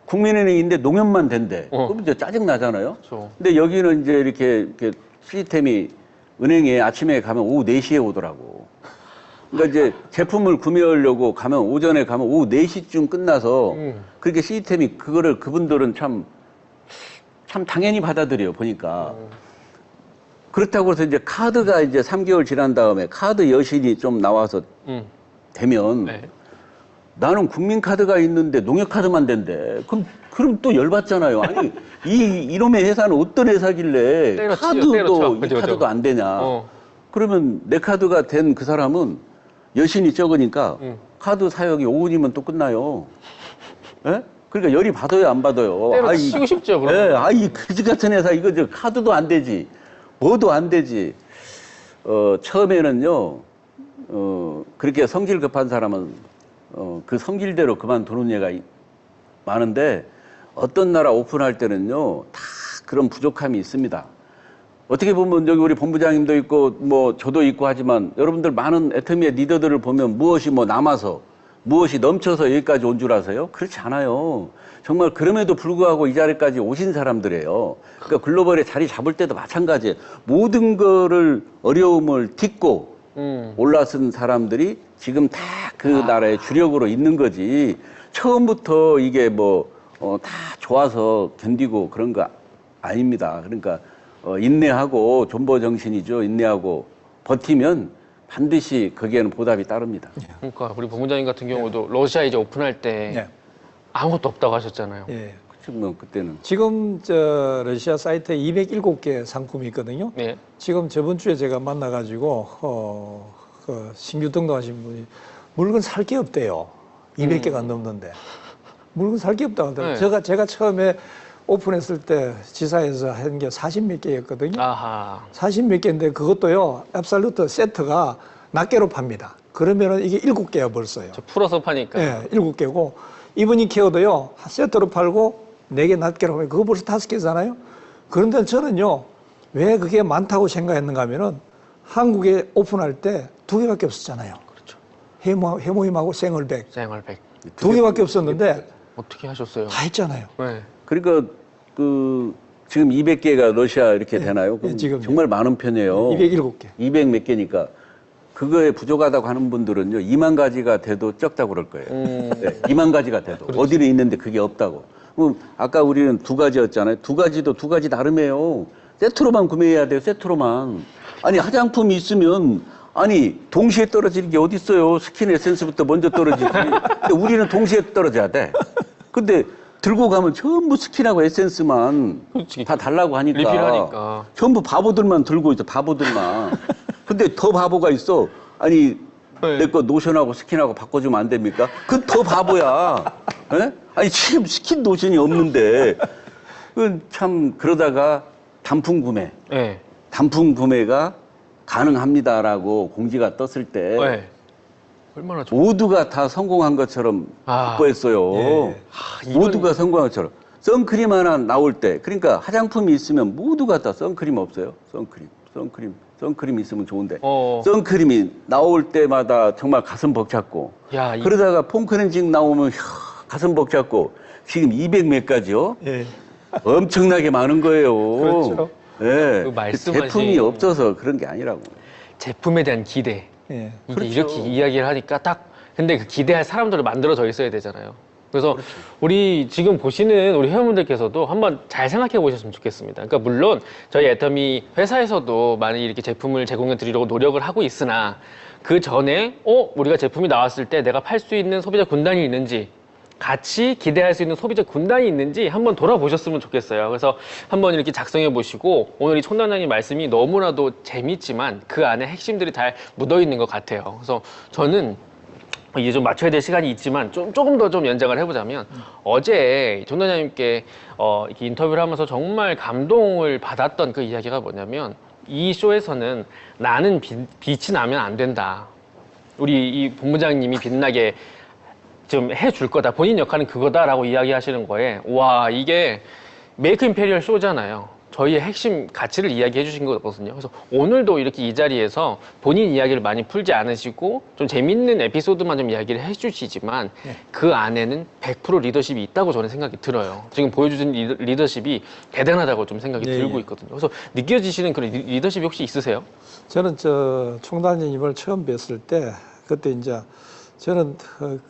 국민은행인데 농협만 된대. 그럼 이제 짜증 나잖아요. 그렇죠. 근데 여기는 이제 이렇게 시스템이 은행에 아침에 가면 오후 4시에 오더라고. 그러니까 이제 제품을 구매하려고 가면 오전에 가면 오후 4시쯤 끝나서 그렇게 시스템이 그거를 그분들은 참 당연히 받아들여요, 보니까. 그렇다고 해서 이제 카드가 이제 3개월 지난 다음에 카드 여신이 좀 나와서 되면 네. 나는 국민카드가 있는데 농협카드만 된대. 그럼 또 열받잖아요. 아니, 이놈의 회사는 어떤 회사길래 때려치죠, 카드도, 때려쳐. 이 그죠, 카드도 그죠. 안 되냐. 어. 그러면 내 카드가 된 그 사람은 여신이 적으니까 카드 사용이 5분이면 또 끝나요. 예? 그러니까 열이 받아요, 안 받아요? 때려치고 싶죠, 그럼. 이 그지 같은 회사 이거 카드도 안 되지. 뭐도 안 되지. 처음에는요, 그렇게 성질 급한 사람은 그 성질대로 그만두는 애가 많은데 어떤 나라 오픈할 때는요, 다 그런 부족함이 있습니다. 어떻게 보면 여기 우리 본부장님도 있고 뭐 저도 있고 하지만 여러분들 많은 애터미의 리더들을 보면 무엇이 뭐 남아서 무엇이 넘쳐서 여기까지 온 줄 아세요? 그렇지 않아요. 정말 그럼에도 불구하고 이 자리까지 오신 사람들이에요. 그러니까 글로벌에 자리 잡을 때도 마찬가지예요. 모든 거를 어려움을 딛고 올라선 사람들이 지금 다 그 나라의 주력으로 있는 거지. 처음부터 이게 다 좋아서 견디고 그런 거 아닙니다. 그러니까 인내하고 존버 정신이죠. 인내하고 버티면 반드시 거기에는 보답이 따릅니다. 그러니까 우리 본부장님 같은 경우도 러시아 이제 오픈할 때 네. 아무것도 없다고 하셨잖아요. 예. 뭐 그때는 지금 러시아 사이트에 207개 상품이 있거든요. 네. 지금 저번 주에 제가 만나가지고 그 신규 등록하신 분이 물건 살 게 없대요. 200개가 넘는데 물건 살 게 없다고 하더라고요. 네. 제가 처음에 오픈했을 때 지사에서 한 게 40몇 개였거든요. 아하. 40몇 개인데 그것도요, 앱살루트 세트가 낱개로 팝니다. 그러면은 이게 7개야 벌써요. 저 풀어서 파니까. 예, 7개고 이브닝 케어도요, 한 세트로 팔고 4개 낱개로 하면 그거 벌써 5개잖아요. 그런데 저는요, 왜 그게 많다고 생각했는가 하면은 한국에 오픈할 때 2개밖에 없었잖아요. 그렇죠. 해모임하고 생얼백. 생활백. 2개밖에 없었는데 어떻게 하셨어요? 다 했잖아요. 네. 그러니까 그 지금 200개가 러시아 이렇게 되나요? 그럼 지금요. 정말 많은 편이에요. 207개. 200 몇 개니까 그거에 부족하다고 하는 분들은요 2만 가지가 돼도 적다고 그럴 거예요. 네, 2만 가지가 돼도 어디는 있는데 그게 없다고. 그럼 아까 우리는 2가지였잖아요. 2가지도 2가지 나름이에요. 세트로만 구매해야 돼요. 세트로만. 아니 화장품이 있으면 아니 동시에 떨어지는 게 어디 있어요? 스킨 에센스부터 먼저 떨어지지. 근데 우리는 동시에 떨어져야 돼. 근데 들고 가면 전부 스킨하고 에센스만 그렇지. 다 달라고 하니까 리필하니까. 전부 바보들만 들고 있어. 바보들만. 근데 더 바보가 있어. 아니 네. 내 거 노션하고 스킨하고 바꿔주면 안 됩니까? 그 더 바보야. 에? 아니 지금 스킨 노션이 없는데 그 참 그러다가 단품 구매. 네. 단품 구매가 가능합니다라고 공지가 떴을 때 네. 얼마나 좋 모두가 다 성공한 것처럼 아. 기뻐했어요. 예. 모두가 성공한 것처럼. 선크림 하나 나올 때, 그러니까 화장품이 있으면 모두가 다 선크림 없어요? 선크림 있으면 좋은데. 선크림이 나올 때마다 정말 가슴 벅찼고. 야, 그러다가 폼크렌징 나오면 가슴 벅찼고. 지금 200 몇 가지요? 예. 엄청나게 많은 거예요. 그렇죠. 예. 그 말씀하신- 제품이 없어서 그런 게 아니라고. 제품에 대한 기대. 예. 이게 그렇죠. 이렇게 이야기를 하니까 딱 근데 그 기대할 사람들을 만들어져 있어야 되잖아요. 그래서 그렇죠. 우리 지금 보시는 우리 회원분들께서도 한번 잘 생각해 보셨으면 좋겠습니다. 그러니까 물론 저희 애터미 회사에서도 많이 이렇게 제품을 제공해 드리려고 노력을 하고 있으나 그 전에 우리가 제품이 나왔을 때 내가 팔 수 있는 소비자 군단이 있는지 같이 기대할 수 있는 소비자 군단이 있는지 한번 돌아보셨으면 좋겠어요. 그래서 한번 이렇게 작성해 보시고 오늘 이 총단장님 말씀이 너무나도 재밌지만 그 안에 핵심들이 잘 묻어 있는 것 같아요. 그래서 저는 이제 좀 맞춰야 될 시간이 있지만 조금 더 좀 연장을 해보자면 어제 총단장님께 이렇게 인터뷰를 하면서 정말 감동을 받았던 그 이야기가 뭐냐면 이 쇼에서는 나는 빛이 나면 안 된다. 우리 이 본부장님이 빛나게 좀 해줄 거다. 본인 역할은 그거다라고 이야기하시는 거에 와 이게 메이크 임페리얼 쇼잖아요. 저희의 핵심 가치를 이야기해 주신 거거든요. 그래서 오늘도 이렇게 이 자리에서 본인 이야기를 많이 풀지 않으시고 좀 재밌는 에피소드만 좀 이야기를 해주시지만 그 안에는 100% 리더십이 있다고 저는 생각이 들어요. 지금 보여주신 리더십이 대단하다고 좀 생각이 들고 있거든요. 그래서 느껴지시는 그런 리더십이 혹시 있으세요? 저는 총단장님을 처음 뵀을 때 그때 이제 저는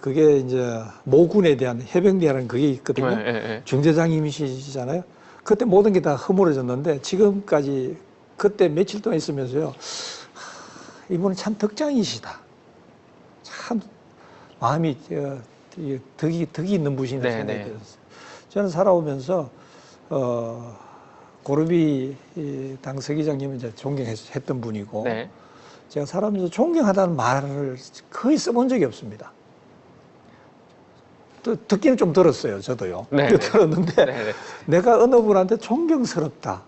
그게 이제 모군에 대한 해병대라는 그게 있거든요. 중대장님이시잖아요. 그때 모든 게 다 허물어졌는데 지금까지 그때 며칠 동안 있으면서요. 이분은 참 덕장이시다. 참 마음이 덕이 있는 분이라는 생각이 들었어요. 저는 살아오면서 고르비 당 서기장님은 이제 존경했던 분이고 네. 제가 살아오면서 존경하다는 말을 거의 써본 적이 없습니다. 또 듣기는 좀 들었어요, 저도요. 들었는데 내가 어느 분한테 존경스럽다.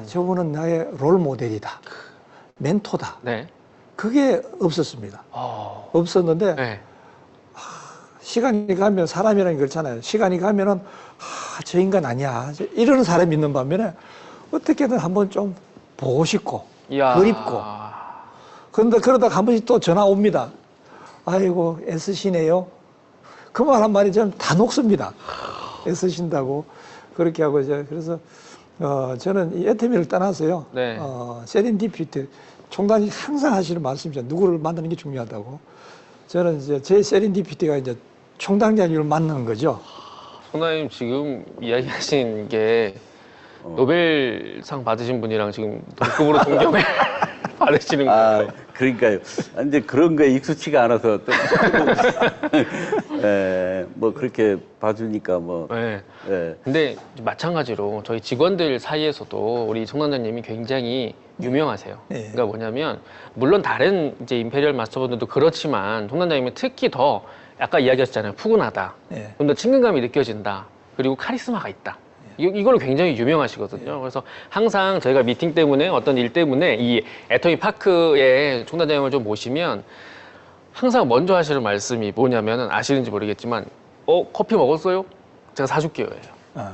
저분은 나의 롤 모델이다. 멘토다. 네. 그게 없었습니다. 없었는데 시간이 가면 사람이라는 게 그렇잖아요. 시간이 가면은 저 인간 아니야. 이러는 사람이 있는 반면에 어떻게든 한번 좀 보고 싶고 그립고 그런데 그러다가 한 번씩 또 전화 옵니다. 아이고 애쓰시네요. 그 말 한마디 저는 다 녹습니다. 애쓰신다고 그렇게 하고 이제 그래서 저는 이 애터미를 떠나서요. 세렌디피티 총단이 항상 하시는 말씀이죠. 누구를 만나는 게 중요하다고. 저는 이제 제 세렌디피티가 이제 총단장님을 만나는 거죠. 총단님 지금 이야기하신 게 노벨상 받으신 분이랑 지금 동급으로 존경을 받으시는 거예요. 그러니까요. 근데 그런 거에 익숙치가 않아서 좀 뭐 그렇게 봐주니까 뭐. 근데 마찬가지로 저희 직원들 사이에서도 우리 총단장님이 굉장히 유명하세요. 그러니까 뭐냐면 물론 다른 이제 임페리얼 마스터분들도 그렇지만 총단장님은 특히 더 아까 이야기하셨잖아요. 푸근하다. 좀 더 친근감이 느껴진다. 그리고 카리스마가 있다. 이걸로 굉장히 유명하시거든요. 그래서 항상 저희가 미팅 때문에 어떤 일 때문에 이 애터미 파크에 총단장님을 좀 모시면 항상 먼저 하시는 말씀이 뭐냐면은 아시는지 모르겠지만 커피 먹었어요? 제가 사줄게요.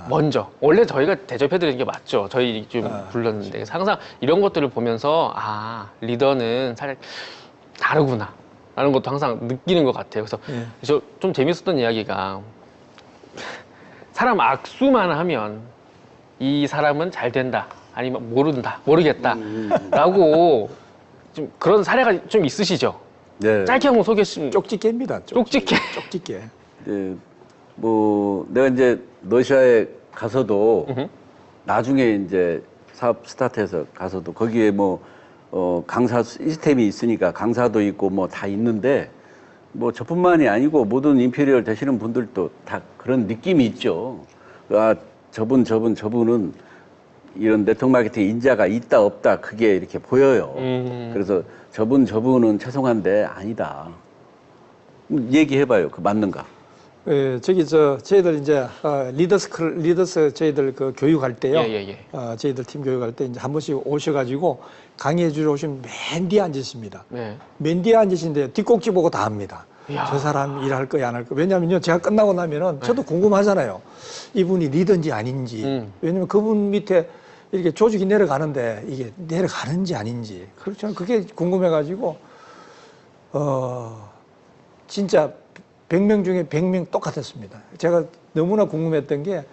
먼저. 원래 저희가 대접해드리는 게 맞죠. 저희 좀 불렀는데. 항상 이런 것들을 보면서, 리더는 살짝 다르구나. 라는 것도 항상 느끼는 것 같아요. 그래서 저 좀 재밌었던 이야기가, 사람 악수만 하면 이 사람은 잘 된다. 아니면 모르겠다. 라고 좀 그런 사례가 좀 있으시죠? 네. 짧게 한번 소개 좀. 쪽집게입니다. 쪽집게. 쪽집게. 네, 뭐 내가 이제 러시아에 가서도 나중에 이제 사업 스타트해서 가서도 거기에 뭐 강사 시스템이 있으니까 강사도 있고 뭐 다 있는데 뭐 저뿐만이 아니고 모든 임페리얼 되시는 분들도 다 그런 느낌이 있죠. 저분은 이런 네트워크 마케팅 인자가 있다 없다 그게 이렇게 보여요. 그래서 저분은 죄송한데 아니다. 얘기해봐요. 그 맞는가? 예, 저희들 이제 리더스 저희들 그 교육할 때요. 저희들 팀 교육할 때 이제 한 번씩 오셔가지고 강의해 주러 오시면 맨 뒤에 앉으십니다. 네. 맨 뒤에 앉으신데 뒷꼭지 보고 다 합니다. 이야. 저 사람 일할 거야 안 할 거야. 왜냐면요, 제가 끝나고 나면은 저도 궁금하잖아요. 이분이 리더인지 아닌지. 왜냐면 그분 밑에 이렇게 조직이 내려가는데 이게 내려가는지 아닌지. 그렇죠. 그게 궁금해가지고 진짜 100명 중에 100명 똑같았습니다. 제가 너무나 궁금했던 게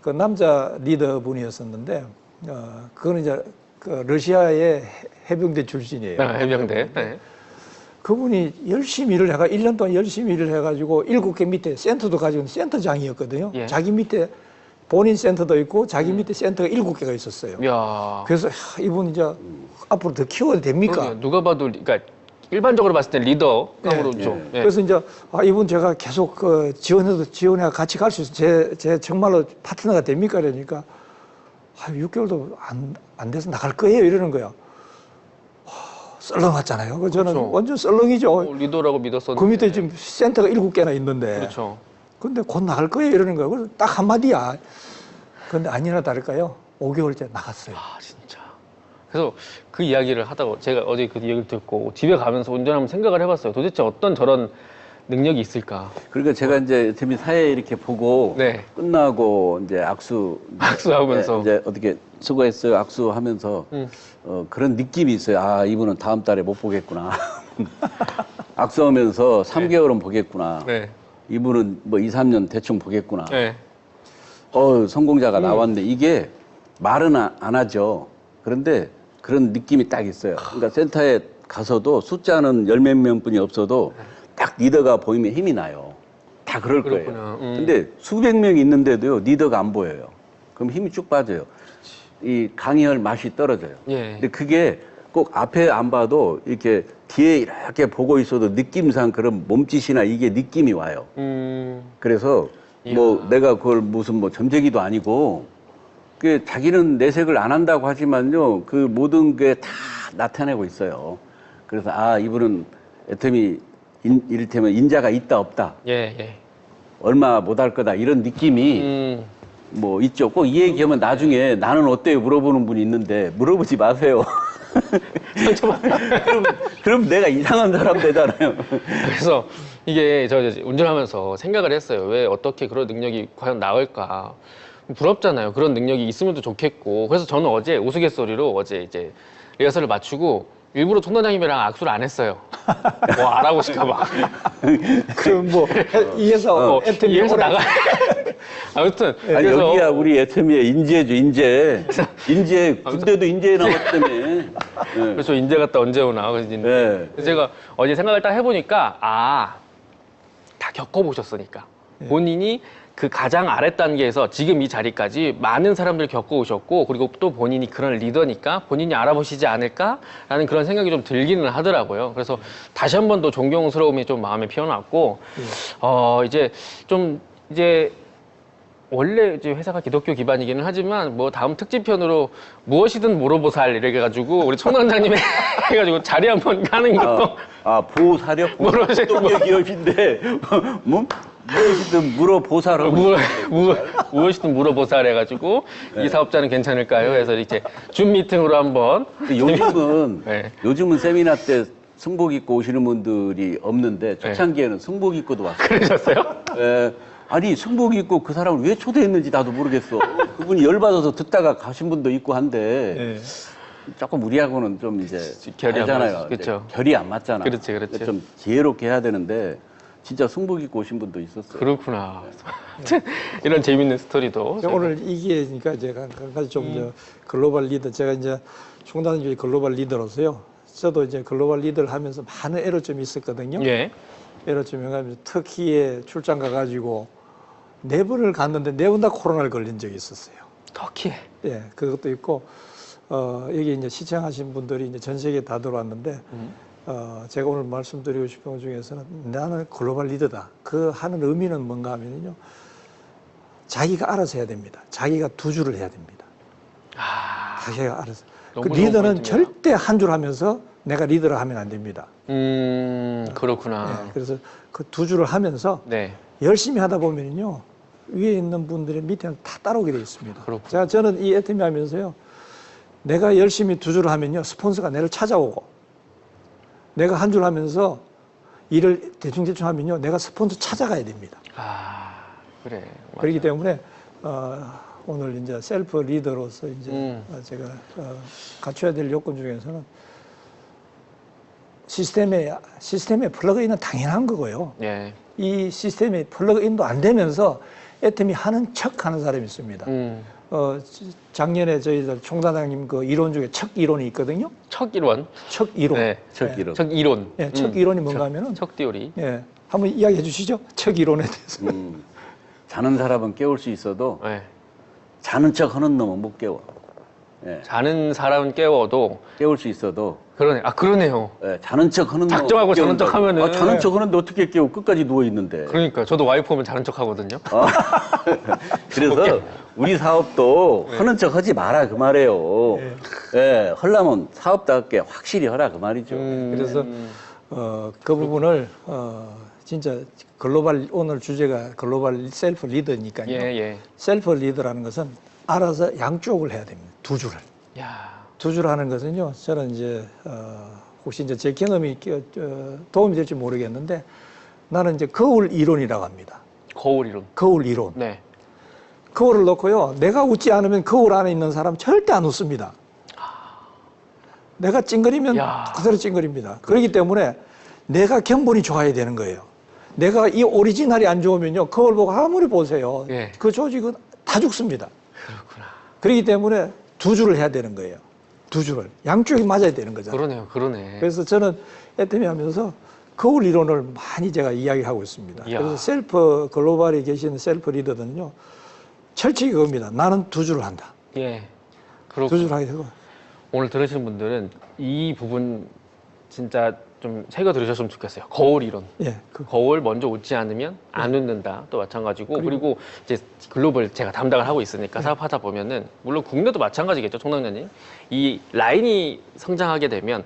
그 남자 리더분이었었는데 그거는 이제 그 러시아의 해병대 출신이에요. 해병대. 네. 그분이 열심히 일을 해가 1년 동안 열심히 일을 해가지고 7개 밑에 센터도 가지고 있는 센터장이었거든요. 예. 자기 밑에 본인 센터도 있고 자기 밑에 센터가 7개가 있었어요. 이야. 그래서 이분 이제 앞으로 더 키워도 됩니까? 그러게요. 누가 봐도, 그러니까 일반적으로 봤을 때 리더감으로죠. 예. 그래서 이제 이분 제가 계속 지원해 같이 갈 수 있어요. 제 정말로 파트너가 됩니까? 그러니까 6개월도 안 돼서 나갈 거예요. 이러는 거예요. 썰렁하잖아요. 저는 그렇죠. 완전 썰렁이죠. 리더라고 믿었었는데. 그 밑에 지금 센터가 7개나 있는데. 그렇죠. 근데 곧 나갈 거예요. 이러는 거예요. 그래서 딱 한마디야. 근데 아니나 다를까요? 5개월째 나갔어요. 진짜. 그래서 그 이야기를 하다가 제가 어제 그 얘기를 듣고 집에 가면서 운전하면서 생각을 해봤어요. 도대체 어떤 저런 능력이 있을까? 그러니까 제가 이제 재미 사회 이렇게 보고 네. 끝나고 이제 악수하면서. 이제 어떻게 수고했어요 악수하면서 그런 느낌이 있어요. 이분은 다음 달에 못 보겠구나. 악수하면서 3개월은 보겠구나. 네. 이분은 뭐 2, 3년 대충 보겠구나. 네. 성공자가 나왔는데 이게 말은 안 하죠. 그런데 그런 느낌이 딱 있어요. 그러니까 센터에 가서도 숫자는 10몇 명뿐이 없어도 딱 리더가 보이면 힘이 나요. 다 그럴 그렇구나. 거예요. 근데 수백 명이 있는데도요, 리더가 안 보여요. 그럼 힘이 쭉 빠져요. 이 강의할 맛이 떨어져요. 예. 근데 그게 꼭 앞에 안 봐도 이렇게 뒤에 이렇게 보고 있어도 느낌상 그런 몸짓이나 이게 느낌이 와요. 그래서 뭐 내가 그걸 무슨 뭐 점쟁이도 아니고 그 자기는 내색을 안 한다고 하지만요, 그 모든 게 다 나타내고 있어요. 그래서 이분은 애터미 이를테면 인자가 있다 없다. 예. 얼마 못할 거다 이런 느낌이 뭐 있죠. 꼭 이 얘기하면 나중에 나는 어때요 물어보는 분이 있는데 물어보지 마세요. 그럼 내가 이상한 사람 되잖아요. 그래서 이게 저 운전하면서 생각을 했어요. 왜 어떻게 그런 능력이 과연 나올까? 부럽잖아요. 그런 능력이 있으면 또 좋겠고. 그래서 저는 어제 우스갯소리로 이제 리허설을 마치고 일부러 총단장님이랑 악수를 안 했어요. 뭐 알아보실까봐. 그럼 뭐 이에서 이해서 나가. 아무튼 아니 그래서 여기야 우리 애터미의 인재죠. 인재 군대도 인재에 나왔다며. 네. 그래서 인재 갔다 언제 오나. 그래서 네. 제가 어제 생각을 딱 해보니까 다 겪어보셨으니까 본인이 그 가장 아래 단계에서 지금 이 자리까지 많은 사람들 겪어오셨고, 그리고 또 본인이 그런 리더니까 본인이 알아보시지 않을까라는 그런 생각이 좀 들기는 하더라고요. 그래서 다시 한 번 더 존경스러움이 좀 마음에 피어났고, 이제 원래 이제 회사가 기독교 기반이기는 하지만 뭐 다음 특집편으로 무엇이든 물어보살 이래가지고 우리 총단장님 해가지고 자리 한번 가는 것도 보살이요? 보살 기업인데 뭐? 무엇이든 물어보살하고 무엇이든 물어보살 해가지고 이 사업자는 괜찮을까요? 해서 이렇게 줌 미팅으로 한번. 요즘은 네. 요즘은 세미나 때 승복 입고 오시는 분들이 없는데 초창기에는 승복 입고도 왔어요. 그러셨어요? 예, 아니 승복 입고 그 사람을 왜 초대했는지 나도 모르겠어. 그분이 열받아서 듣다가 가신 분도 있고 한데 조금 우리하고는 좀 이제 결이 안 다르잖아요. 맞- 그쵸. 이제 결이 안 맞잖아. 그렇지, 그렇지. 좀 지혜롭게 해야 되는데 진짜 승복 입고 오신 분도 있었어요. 그렇구나. 이런 재밌는 스토리도. 제가 오늘 이게 그러니까 제가 한 가지 좀 저 글로벌 리더 제가 이제 총단주의 글로벌 리더로서요. 저도 이제 글로벌 리더를 하면서 많은 애로점이 있었거든요. 예. 애로점이 가면 터키에 출장 가가지고 4번을 갔는데 4번 다 코로나를 걸린 적이 있었어요. 터키. 예, 그것도 있고 여기 이제 시청하신 분들이 이제 전 세계 다 들어왔는데 제가 오늘 말씀드리고 싶은 것 중에서는 나는 글로벌 리더다. 그 하는 의미는 뭔가 하면요. 자기가 알아서 해야 됩니다. 자기가 두 줄을 해야 됩니다. 자기가 알아서. 그 너무 좋은 리더는 포인트입니다. 절대 한 줄 하면서 내가 리더를 하면 안 됩니다. 그렇구나. 예, 그래서 그 두 줄을 하면서 네. 열심히 하다 보면요. 위에 있는 분들의 밑에는 다 따라오게 돼 있습니다. 그렇구나. 저는 이 애터미 하면서요. 내가 열심히 두 줄을 하면요. 스폰서가 나를 찾아오고 내가 한 줄 하면서 일을 대충 하면요. 내가 스폰서 찾아가야 됩니다. 그래. 그렇기 때문에 오늘 이제 셀프 리더로서 이제 제가 갖춰야 될 요건 중에서는 시스템에 플러그인은 당연한 거고요. 예. 이 시스템에 플러그인도 안 되면서 애터미 하는 척 하는 사람이 있습니다. 작년에 저희들 총단장님 그 이론 중에 척 이론이 있거든요. 척 이론. 척 이론. 네. 첫 기록. 척 이론. 예, 척 이론이 뭔가 하면은 척 띠오리. 예, 한번 이야기해 주시죠. 척 이론에 대해서. 자는 사람은 깨울 수 있어도 네. 자는 척 하는 놈은 못 깨워. 예. 자는 사람은 깨워도 깨울 수 있어도 그러네. 그러네요. 예, 자는 척 하는 놈은 작정하고 못 자는 척 깨운다고. 하면은. 자는 척 하는데 어떻게 깨워? 끝까지 누워 있는데. 그러니까 저도 와이프 오면 자는 척 하거든요. 그래서 우리 사업도 하는 척 하지 마라 그 말이에요. 예, 하려면 사업답게 확실히 하라 그 말이죠. 그래서 그 부분을 진짜 글로벌 오늘 주제가 글로벌 셀프 리더니까요. 예, 예. 셀프 리더라는 것은 알아서 양쪽을 해야 됩니다. 두 줄을. 야. 두 줄 하는 것은요. 저는 이제 혹시 이제 제 경험이 도움이 될지 모르겠는데 나는 이제 거울 이론이라고 합니다. 거울 이론. 거울 이론. 네. 거울을 놓고요. 내가 웃지 않으면 거울 안에 있는 사람 절대 안 웃습니다. 내가 찡그리면 야. 그대로 찡그립니다. 그렇기 때문에 내가 견본이 좋아야 되는 거예요. 내가 이 오리지널이 안 좋으면요. 거울 보고 아무리 보세요. 예. 그 조직은 다 죽습니다. 그렇구나. 그렇기 때문에 두 줄을 해야 되는 거예요. 두 줄을. 양쪽이 맞아야 되는 거잖아요. 그러네요. 그러네. 그래서 저는 애터미 하면서 거울 이론을 많이 제가 이야기하고 있습니다. 이야. 그래서 셀프 글로벌에 계시는 셀프 리더들은요. 철칙이 그겁니다. 나는 두 줄을 한다. 예. 두 그렇고 줄 하게 되고. 오늘 들으시는 분들은 이 부분 진짜 좀 새겨 들으셨으면 좋겠어요. 거울 이론. 예. 거울 먼저 웃지 않으면 안 웃는다. 또 마찬가지고 그리고 이제 글로벌 제가 담당을 하고 있으니까 사업하다 보면은 물론 국내도 마찬가지겠죠, 총장님. 이 라인이 성장하게 되면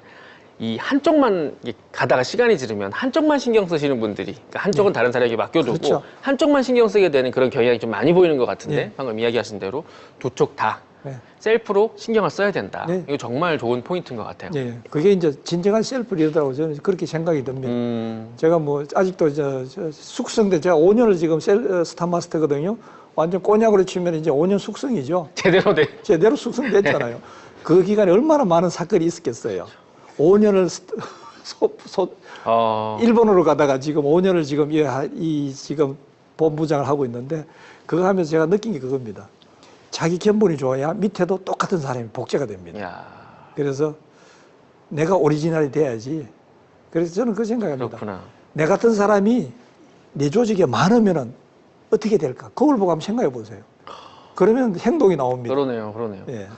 이 한쪽만 가다가 시간이 지르면 한쪽만 신경 쓰시는 분들이 그러니까 한쪽은 다른 사람에게 맡겨두고 그렇죠. 한쪽만 신경 쓰게 되는 그런 경향이 좀 많이 보이는 것 같은데 네. 방금 이야기하신 대로 두 쪽 다 네. 셀프로 신경을 써야 된다. 네. 이거 정말 좋은 포인트인 것 같아요. 예. 그게 이제 진정한 셀프 리더라고 저는 그렇게 생각이 듭니다. 제가 뭐 아직도 저 숙성된 제가 5년을 지금 스타마스터거든요. 완전 꼬냑으로 치면 이제 5년 숙성이죠. 제대로 돼. 제대로 숙성됐잖아요. 그 기간에 얼마나 많은 사건이 있었겠어요. 5년을 일본으로 가다가 지금 5년을 지금 이 지금 본부장을 하고 있는데 그거 하면서 제가 느낀 게 그겁니다. 자기 견본이 좋아야 밑에도 똑같은 사람이 복제가 됩니다. 야, 그래서 내가 오리지널이 돼야지. 그래서 저는 그 생각합니다. 그렇구나. 내 같은 사람이 내 조직에 많으면은 어떻게 될까? 거울 보고 한번 생각해 보세요. 그러면 행동이 나옵니다. 그러네요, 그러네요. 예.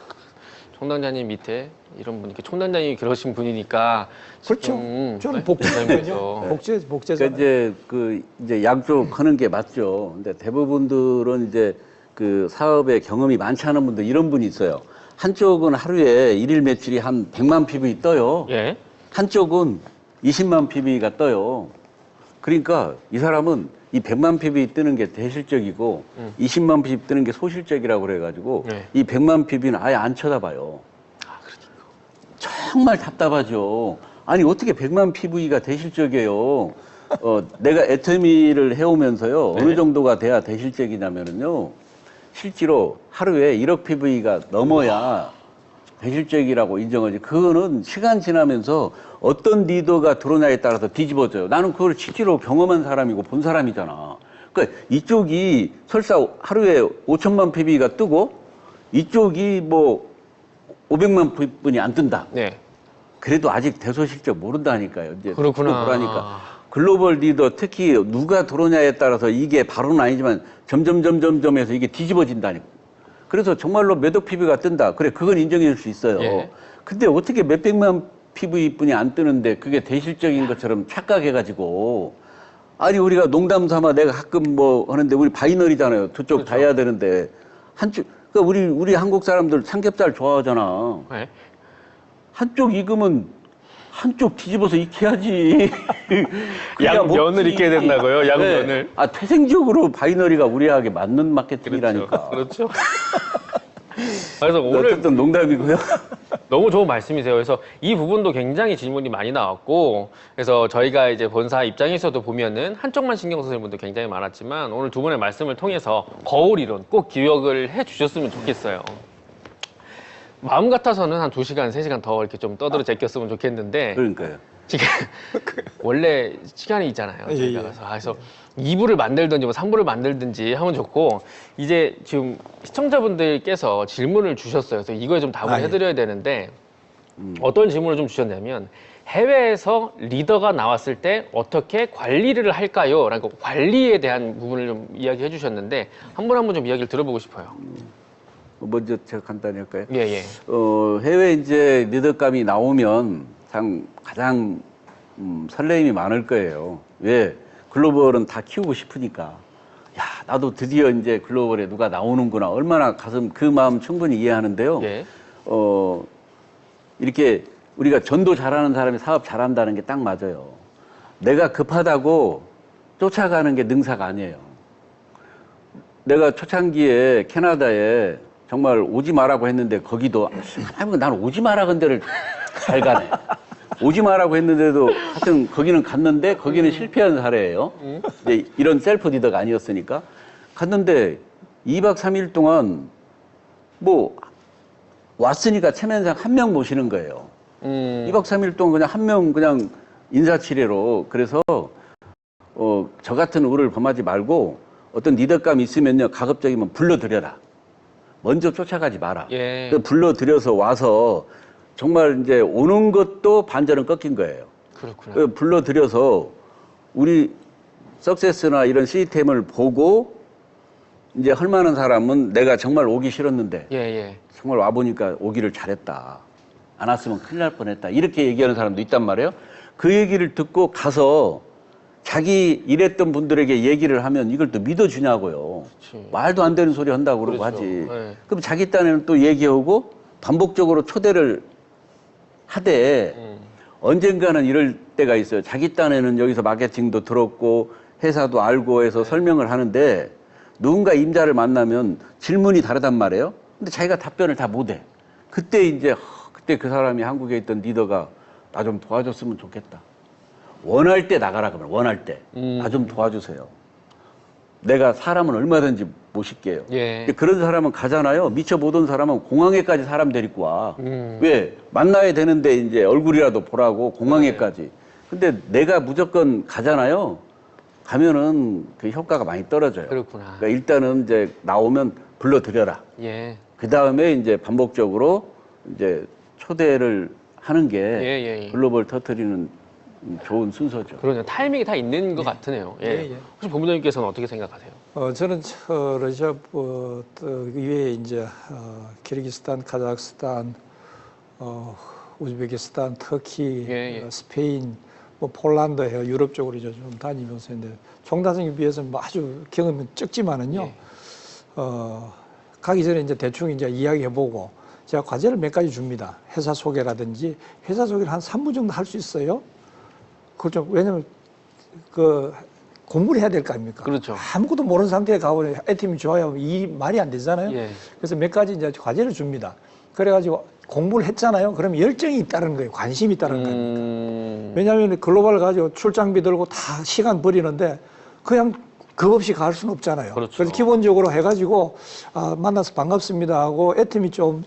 총단장님 밑에 이런 분, 이렇게 총단장님이 그러신 분이니까. 그렇죠. 지금, 저는 네, 복제거든요. 대표님께서. 복제잖아요. 그러니까 이제 양쪽 하는 게 맞죠. 근데 대부분들은 이제 그 사업에 경험이 많지 않은 분들 이런 분이 있어요. 한쪽은 하루에 일일 매출이 한 100만 PV 떠요. 예. 한쪽은 20만 PV가 떠요. 그러니까 이 사람은 이 100만 PV 뜨는 게 대실적이고 20만 PV 뜨는 게 소실적이라고 그래가지고 네. 이 100만 PV는 아예 안 쳐다봐요. 정말 답답하죠. 아니 어떻게 100만 PV가 대실적이에요. 내가 애터미를 해오면서요. 네. 어느 정도가 돼야 대실적이냐면은요. 실제로 하루에 1억 PV가 넘어야 대실적이라고 인정하지. 그거는 시간 지나면서 어떤 리더가 들어오냐에 따라서 뒤집어져요. 나는 그걸 실제로 경험한 사람이고 본 사람이잖아. 그러니까 이쪽이 설사 하루에 5천만 PV가 뜨고 이쪽이 뭐 500만 PV뿐이 안 뜬다. 네. 그래도 아직 대소실적 모른다니까요. 이제 그렇구나. 보라니까. 글로벌 리더 특히 누가 들어오냐에 따라서 이게 바로는 아니지만 점점점점점해서 이게 뒤집어진다니까. 그래서 정말로 몇억 PV가 뜬다. 그래, 그건 인정해 줄 수 있어요. 예. 근데 어떻게 몇백만 PV뿐이 안 뜨는데 그게 대실적인 것처럼 착각해가지고 아니 우리가 농담 삼아 내가 가끔 뭐 하는데 우리 바이너리잖아요. 두 쪽 다 해야 되는데 한쪽 그러니까 우리 한국 사람들 삼겹살 좋아하잖아. 네. 한쪽 익으면 한쪽 뒤집어서 익혀야지. 양면을 익혀야 된다고요? 양면을. 아, 태생적으로 바이너리가 우리에게 맞는 마케팅이라니까. 그렇죠. 그래서 오늘 어쨌든 농담이고요. 너무 좋은 말씀이세요. 그래서 이 부분도 굉장히 질문이 많이 나왔고, 그래서 저희가 이제 본사 입장에서도 보면은 한쪽만 신경 쓰는 분도 굉장히 많았지만, 오늘 두 분의 말씀을 통해서 거울 이론 꼭 기억을 해 주셨으면 좋겠어요. 마음 같아서는 한 2시간, 3시간 더 이렇게 좀 떠들어 제꼈으면 좋겠는데, 그러니까요. 지금 원래 시간이 있잖아요. 예, 저희가 예. 그래서 2부를 만들든지 뭐 3부를 만들든지 하면 좋고, 이제 지금 시청자분들께서 질문을 주셨어요. 그래서 이거에 좀 답을 아, 예. 해드려야 되는데, 어떤 질문을 좀 주셨냐면, 해외에서 리더가 나왔을 때 어떻게 관리를 할까요? 라고 관리에 대한 부분을 좀 이야기해 주셨는데, 한 분 한 분 좀 이야기를 들어보고 싶어요. 먼저 제가 간단히 할까요? 예, 예. 해외 이제 리더감이 나오면 가장 설레임이 많을 거예요. 왜? 글로벌은 다 키우고 싶으니까. 야, 나도 드디어 이제 글로벌에 누가 나오는구나. 얼마나 그 마음 충분히 이해하는데요. 예. 이렇게 우리가 전도 잘하는 사람이 사업 잘한다는 게 딱 맞아요. 내가 급하다고 쫓아가는 게 능사가 아니에요. 내가 초창기에 캐나다에 정말 오지 마라고 했는데 거기도 나는 오지 마라 건 데를 잘 가네. 오지 마라고 했는데도 하여튼 거기는 갔는데 거기는 실패한 사례예요. 이제 이런 셀프 리더가 아니었으니까 갔는데 2박 3일 동안 뭐 왔으니까 체면상 한 명 모시는 거예요. 2박 3일 동안 그냥 한 명 그냥 인사치레로. 그래서 저 같은 우를 범하지 말고 어떤 리더감 있으면요 가급적이면 불러들여라. 먼저 쫓아가지 마라. 예. 불러들여서 와서 정말 이제 오는 것도 반절은 꺾인 거예요. 그렇구나. 불러들여서 우리 석세스나 이런 시스템을 보고 이제 할 만한 사람은 내가 정말 오기 싫었는데 예, 예. 정말 와보니까 오기를 잘했다. 안 왔으면 큰일 날 뻔했다. 이렇게 얘기하는 사람도 있단 말이에요. 그 얘기를 듣고 가서 자기 일했던 분들에게 얘기를 하면 이걸 또 믿어주냐고요. 그치. 말도 안 되는 소리 한다고 그러고 그렇죠. 하지. 네. 그럼 자기 딴에는 또 얘기하고 반복적으로 초대를 하되 언젠가는 이럴 때가 있어요. 자기 딴에는 여기서 마케팅도 들었고 회사도 알고 해서 설명을 하는데 누군가 임자를 만나면 질문이 다르단 말이에요. 근데 자기가 답변을 다 못해. 그때 그 사람이 한국에 있던 리더가 나 좀 도와줬으면 좋겠다. 원할 때 나가라 그러면 원할 때. 나 좀 도와주세요. 내가 사람은 얼마든지 모실게요. 예. 근데 그런 사람은 가잖아요. 미처 보던 사람은 공항에까지 사람 데리고 와. 왜? 만나야 되는데 이제 얼굴이라도 보라고 공항에까지. 근데 내가 무조건 가잖아요. 가면은 그 효과가 많이 떨어져요. 그렇구나. 그러니까 일단은 이제 나오면 불러들여라. 예. 그 다음에 이제 반복적으로 이제 초대를 하는 게 예, 예. 글로벌 터트리는 좋은 순서죠. 그러네요. 타이밍이 다 있는 것 같으네요. 예. 예, 예. 혹시 본부장님께서는 어떻게 생각하세요? 저는 러시아 이외에 이제 키르기스탄, 카자흐스탄, 우즈베키스탄, 터키, 예, 예. 스페인, 뭐 폴란드 해요. 유럽 쪽으로 이제 좀 다니면서 했는데 총단성에 비해서는 뭐 아주 경험이 적지만은요. 예. 가기 전에 이제 대충 이제 이야기해보고 제가 과제를 몇 가지 줍니다. 회사 소개라든지 회사 소개를 한 3분 정도 할 수 있어요. 그렇죠. 왜냐면 공부를 해야 될 거 아닙니까? 그렇죠. 아무것도 모르는 상태에 가보면 애팀이 좋아요. 이 말이 안 되잖아요. 예. 그래서 몇 가지 이제 과제를 줍니다. 그래가지고 공부를 했잖아요. 그러면 열정이 있다는 거예요. 관심이 있다는 거예요. 왜냐하면 글로벌 가지고 출장비 들고 다 시간 버리는데 그냥 겁 없이 갈 수는 없잖아요. 그렇죠. 그래서 기본적으로 해가지고 만나서 반갑습니다 하고 애터미 좀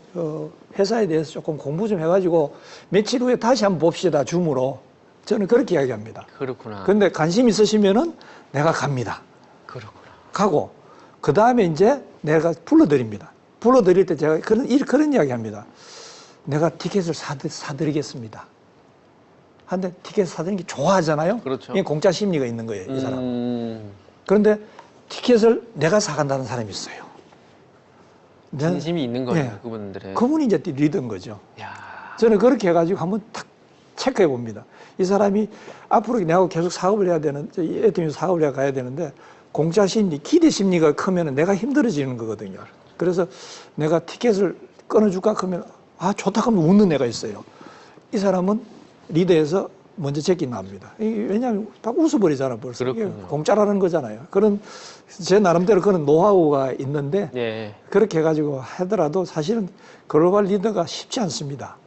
회사에 대해서 조금 공부 좀 해가지고 며칠 후에 다시 한번 봅시다. 줌으로. 저는 그렇게 이야기합니다. 그렇구나. 근데 관심 있으시면은 내가 갑니다. 그렇구나. 가고 그 다음에 이제 내가 불러드립니다. 불러드릴 때 제가 그런 이야기 합니다. 내가 티켓을 사드리겠습니다. 한데 티켓 사드리는 게 좋아하잖아요. 그렇죠. 이게 공짜 심리가 있는 거예요, 이 사람. 그런데 티켓을 내가 사간다는 사람이 있어요. 진심이 있는 거예요, 예. 그분들은. 그분이 이제 리더인 거죠. 야. 저는 그렇게 해가지고 한번 탁 체크해 봅니다. 이 사람이 앞으로 내가 계속 사업을 해야 되는, 애터미 사업을 해 가야 되는데 공짜 심리, 기대 심리가 크면 내가 힘들어지는 거거든요. 그래서 내가 티켓을 끊어줄까 하면 좋다 하면 웃는 애가 있어요. 이 사람은 리더에서 먼저 제끼 납니다. 왜냐하면 딱 웃어버리잖아 벌써. 이게 그렇군요. 공짜라는 거잖아요. 그런 제 나름대로 그런 노하우가 있는데 예. 그렇게 해가지고 하더라도 사실은 글로벌 리더가 쉽지 않습니다.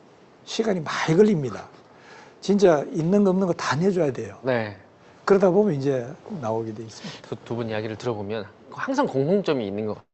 시간이 많이 걸립니다. 진짜 있는 거 없는 거 다 내줘야 돼요. 네. 그러다 보면 이제 나오게 돼 있습니다. 두 분 이야기를 들어보면 항상 공통점이 있는 것 같아요.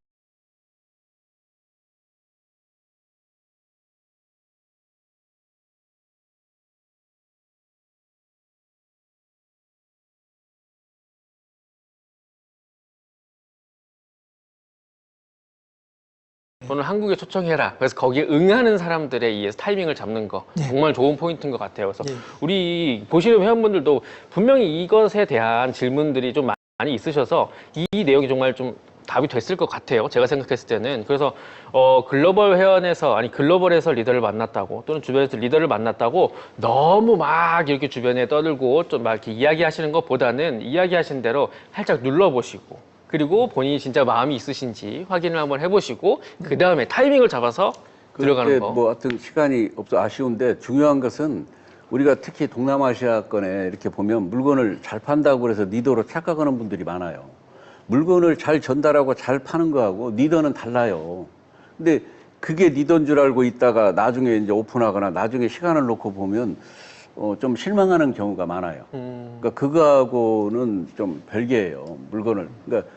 오늘 한국에 초청해라. 그래서 거기에 응하는 사람들에 의해서 타이밍을 잡는 거 예. 정말 좋은 포인트인 것 같아요. 그래서 예. 우리 보시는 회원분들도 분명히 이것에 대한 질문들이 좀 많이 있으셔서 이 내용이 정말 좀 답이 됐을 것 같아요. 제가 생각했을 때는. 그래서 글로벌 회원에서 아니 글로벌에서 리더를 만났다고 또는 주변에서 리더를 만났다고 너무 막 이렇게 주변에 떠들고 좀 막 이렇게 이야기하시는 것보다는 이야기하신 대로 살짝 눌러보시고 그리고 본인이 진짜 마음이 있으신지 확인을 한번 해보시고 그 다음에 타이밍을 잡아서 들어가는 거. 뭐 하여튼 시간이 없어 아쉬운데 중요한 것은 우리가 특히 동남아시아권에 이렇게 보면 물건을 잘 판다고 그래서 리더로 착각하는 분들이 많아요. 물건을 잘 전달하고 잘 파는 거하고 리더는 달라요. 근데 그게 리더인 줄 알고 있다가 나중에 이제 오픈하거나 나중에 시간을 놓고 보면 좀 실망하는 경우가 많아요. 그러니까 그거하고는 좀 별개예요. 물건을. 그러니까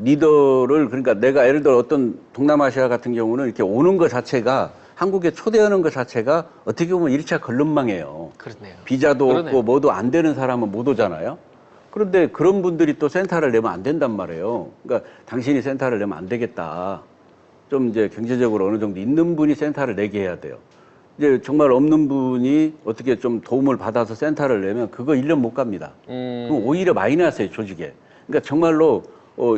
리더를 그러니까 내가 예를 들어 어떤 동남아시아 같은 경우는 이렇게 오는 것 자체가 한국에 초대하는 것 자체가 어떻게 보면 1차 걸름망이에요. 그렇네요. 비자도 그러네요. 없고 뭐도 안 되는 사람은 못 오잖아요. 그런데 그런 분들이 또 센터를 내면 안 된단 말이에요. 그러니까 당신이 센터를 내면 안 되겠다. 좀 이제 경제적으로 어느 정도 있는 분이 센터를 내게 해야 돼요. 이제 정말 없는 분이 어떻게 좀 도움을 받아서 센터를 내면 그거 1년 못 갑니다. 그럼 오히려 마이너스예요, 조직에. 그러니까 정말로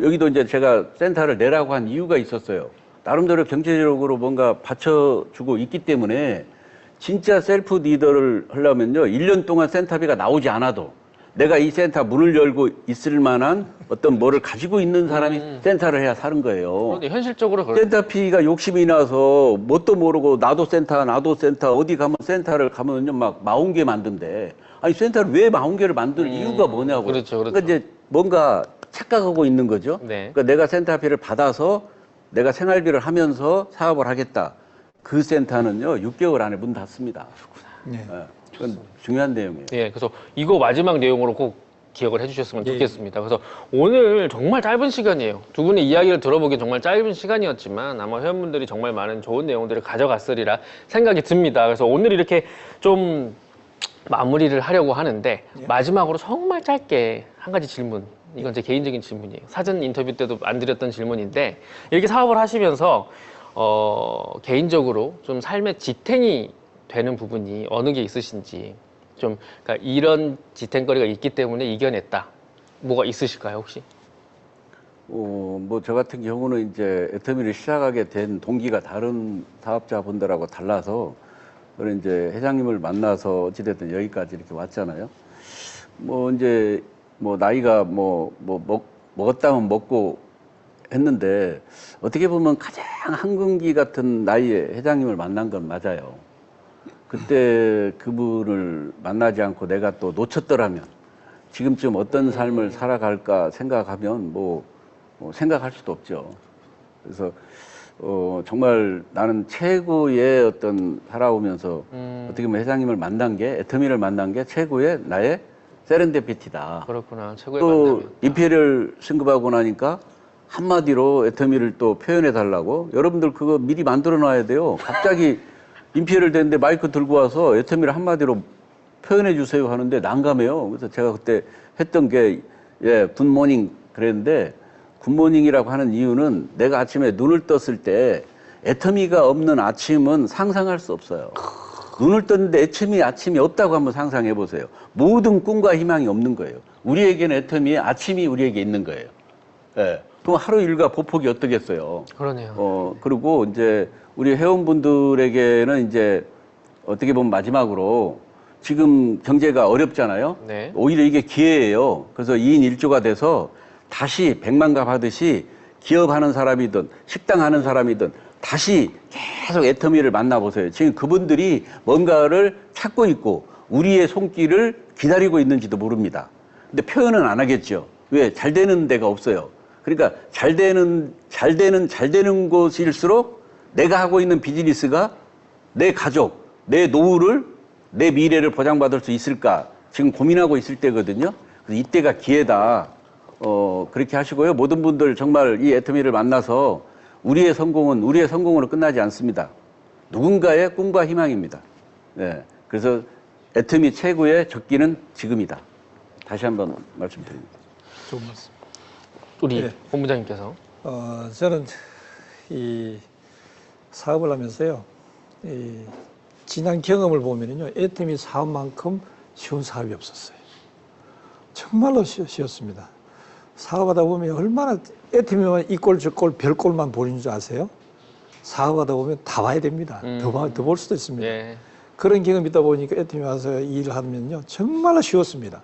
여기도 이제 제가 센터를 내라고 한 이유가 있었어요. 나름대로 경제적으로 뭔가 받쳐주고 있기 때문에 진짜 셀프 리더를 하려면요, 1년 동안 센터비가 나오지 않아도 내가 이 센터 문을 열고 있을 만한 어떤 뭐를 가지고 있는 사람이 센터를 해야 사는 거예요. 그런데 현실적으로 센터피가 욕심이 나서 뭣도 모르고 나도 센터 어디 가면 센터를 가면요 막 40개 만든대. 아니 센터를 왜 40개를 만들 이유가 뭐냐고. 그렇죠, 그렇죠. 그러니까 이제 뭔가 착각하고 있는 거죠. 네. 그러니까 내가 센터피를 받아서 내가 생활비를 하면서 사업을 하겠다. 그 센터는요 6개월 안에 문 닫습니다. 네. 그건 중요한 내용이에요. 예, 그래서 이거 마지막 내용으로 꼭 기억을 해주셨으면 예. 좋겠습니다. 그래서 오늘 정말 짧은 시간이에요. 두 분의 이야기를 들어보기 정말 짧은 시간이었지만 아마 회원분들이 정말 많은 좋은 내용들을 가져갔으리라 생각이 듭니다. 그래서 오늘 이렇게 좀 마무리를 하려고 하는데 마지막으로 정말 짧게 한 가지 질문. 이건 제 개인적인 질문이에요. 사전 인터뷰 때도 안 드렸던 질문인데 이렇게 사업을 하시면서 개인적으로 좀 삶의 지탱이 되는 부분이 어느 게 있으신지 좀 그러니까 이런 지탱거리가 있기 때문에 이겨냈다. 뭐가 있으실까요, 혹시? 뭐 저 같은 경우는 이제 애터미를 시작하게 된 동기가 다른 사업자분들하고 달라서 그런 이제 회장님을 만나서 어찌됐든 여기까지 이렇게 왔잖아요. 뭐 이제 뭐 나이가 먹었다면 먹고 했는데 어떻게 보면 가장 한금기 같은 나이에 회장님을 만난 건 맞아요. 그때 그분을 만나지 않고 내가 또 놓쳤더라면 지금쯤 어떤 삶을 살아갈까 생각하면 뭐 생각할 수도 없죠. 그래서 정말 나는 최고의 어떤 살아오면서 어떻게 보면 회장님을 만난 게, 애터미를 만난 게 최고의 나의 세렌데피티다. 그렇구나. 최고의 또 만남이었다. 임페리얼 승급하고 나니까 한마디로 애터미를 또 표현해 달라고. 여러분들 그거 미리 만들어 놔야 돼요. 갑자기 임페리얼 됐는데 마이크 들고 와서 애터미를 한마디로 표현해 주세요 하는데 난감해요. 그래서 제가 그때 했던 게, 예, 굿모닝 그랬는데, 굿모닝이라고 하는 이유는 내가 아침에 눈을 떴을 때 애터미가 없는 아침은 상상할 수 없어요. 눈을 떴는데 아침이 없다고 한번 상상해 보세요. 모든 꿈과 희망이 없는 거예요. 우리에게는 애터미의 아침이 우리에게 있는 거예요. 예. 그럼 하루 일과 보폭이 어떻겠어요? 그러네요. 그리고 이제 우리 회원분들에게는 이제 어떻게 보면 마지막으로 지금 경제가 어렵잖아요. 네. 오히려 이게 기회예요. 그래서 2인 1조가 돼서 다시 백만갑 하듯이 기업하는 사람이든 식당 하는 사람이든 다시 계속 애터미를 만나보세요. 지금 그분들이 뭔가를 찾고 있고 우리의 손길을 기다리고 있는지도 모릅니다. 근데 표현은 안 하겠죠. 왜? 잘 되는 데가 없어요. 그러니까 잘 되는 곳일수록 내가 하고 있는 비즈니스가 내 가족, 내 노후를, 내 미래를 보장받을 수 있을까 지금 고민하고 있을 때거든요. 그래서 이때가 기회다. 그렇게 하시고요. 모든 분들 정말 이 애터미를 만나서 우리의 성공으로 끝나지 않습니다. 누군가의 꿈과 희망입니다. 네. 그래서 애터미 최고의 적기는 지금이다. 다시 한번 말씀드립니다. 좋은 말씀. 우리 네. 본부장님께서. 저는 이 사업을 하면서요, 이 지난 경험을 보면요, 애터미 사업만큼 쉬운 사업이 없었어요. 정말로 쉬웠습니다. 사업하다 보면 얼마나 애터미만 이 꼴 저 꼴 별꼴만 보는 줄 아세요? 사업하다 보면 다 봐야 됩니다. 더 볼 수도 있습니다. 예. 그런 경험이 있다 보니까 애터미 와서 일을 하면요, 정말로 쉬웠습니다.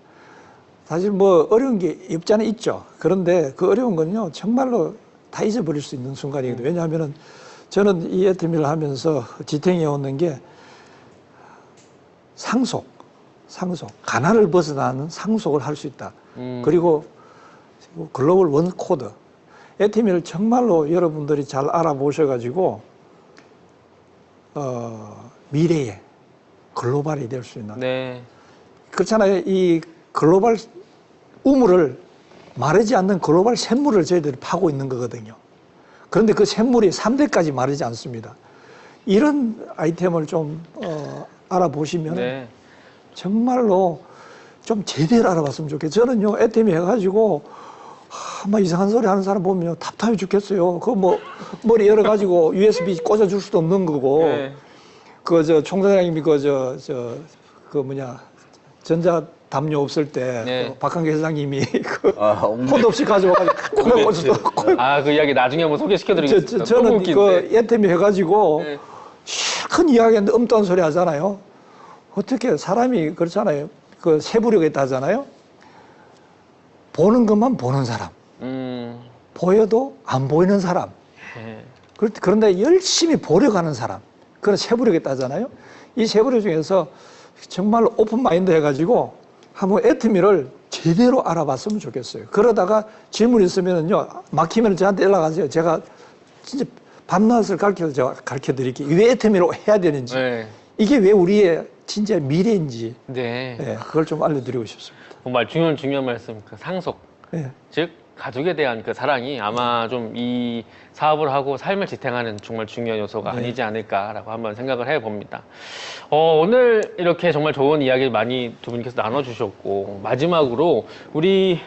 사실 뭐 어려운 게 없잖아 있죠. 그런데 그 어려운 건요, 정말로 다 잊어버릴 수 있는 순간이거든요. 왜냐하면은 저는 이 애터미를 하면서 지탱해 오는 게 상속, 가난을 벗어나는 상속을 할 수 있다. 그리고 글로벌 원 코드. 애터미를 정말로 여러분들이 잘 알아보셔가지고, 미래에 글로벌이 될 수 있는. 네. 그렇잖아요. 이 글로벌 우물을 마르지 않는 글로벌 샘물을 저희들이 파고 있는 거거든요. 그런데 그 샘물이 3대까지 마르지 않습니다. 이런 아이템을 좀 알아보시면 네. 정말로 좀 제대로 알아봤으면 좋겠어요. 저는요, 애터미 해가지고 막 이상한 소리 하는 사람 보면 답답해 죽겠어요. 그 뭐 머리 열어가지고 USB 꽂아줄 수도 없는 거고, 네. 총사장님이 전자 담요 없을 때 네. 박한계 회장님이 옹- 폰도 없이 가져와가지고 코에 꽂아도 그 이야기 나중에 한번 소개시켜드리겠습니다. 너무 저는 웃긴데. 애터미 해가지고 네. 큰 이야기하는데 엄딴 소리 하잖아요. 어떻게 사람이 그렇잖아요. 그 세부력이 있다 하잖아요. 보는 것만 보는 사람, 보여도 안 보이는 사람. 네. 그런데 열심히 보려고 하는 사람, 그런 세부력이 있다잖아요. 이 세부력 중에서 정말로 오픈 마인드 해가지고 한번 애터미를 제대로 알아봤으면 좋겠어요. 그러다가 질문 있으면요, 막히면 저한테 연락하세요. 제가 진짜 밤낮을 가르쳐 드릴게요. 왜 애터미로 해야 되는지, 네. 이게 왜 우리의 진짜 미래인지, 네. 그걸 좀 알려드리고 싶습니다. 정말 중요한 말씀, 그 상속. 네. 즉, 가족에 대한 그 사랑이 아마 좀 이 사업을 하고 삶을 지탱하는 정말 중요한 요소가 아니지 않을까라고 한번 생각을 해봅니다. 오늘 이렇게 정말 좋은 이야기 많이 두 분께서 나눠주셨고, 마지막으로 우리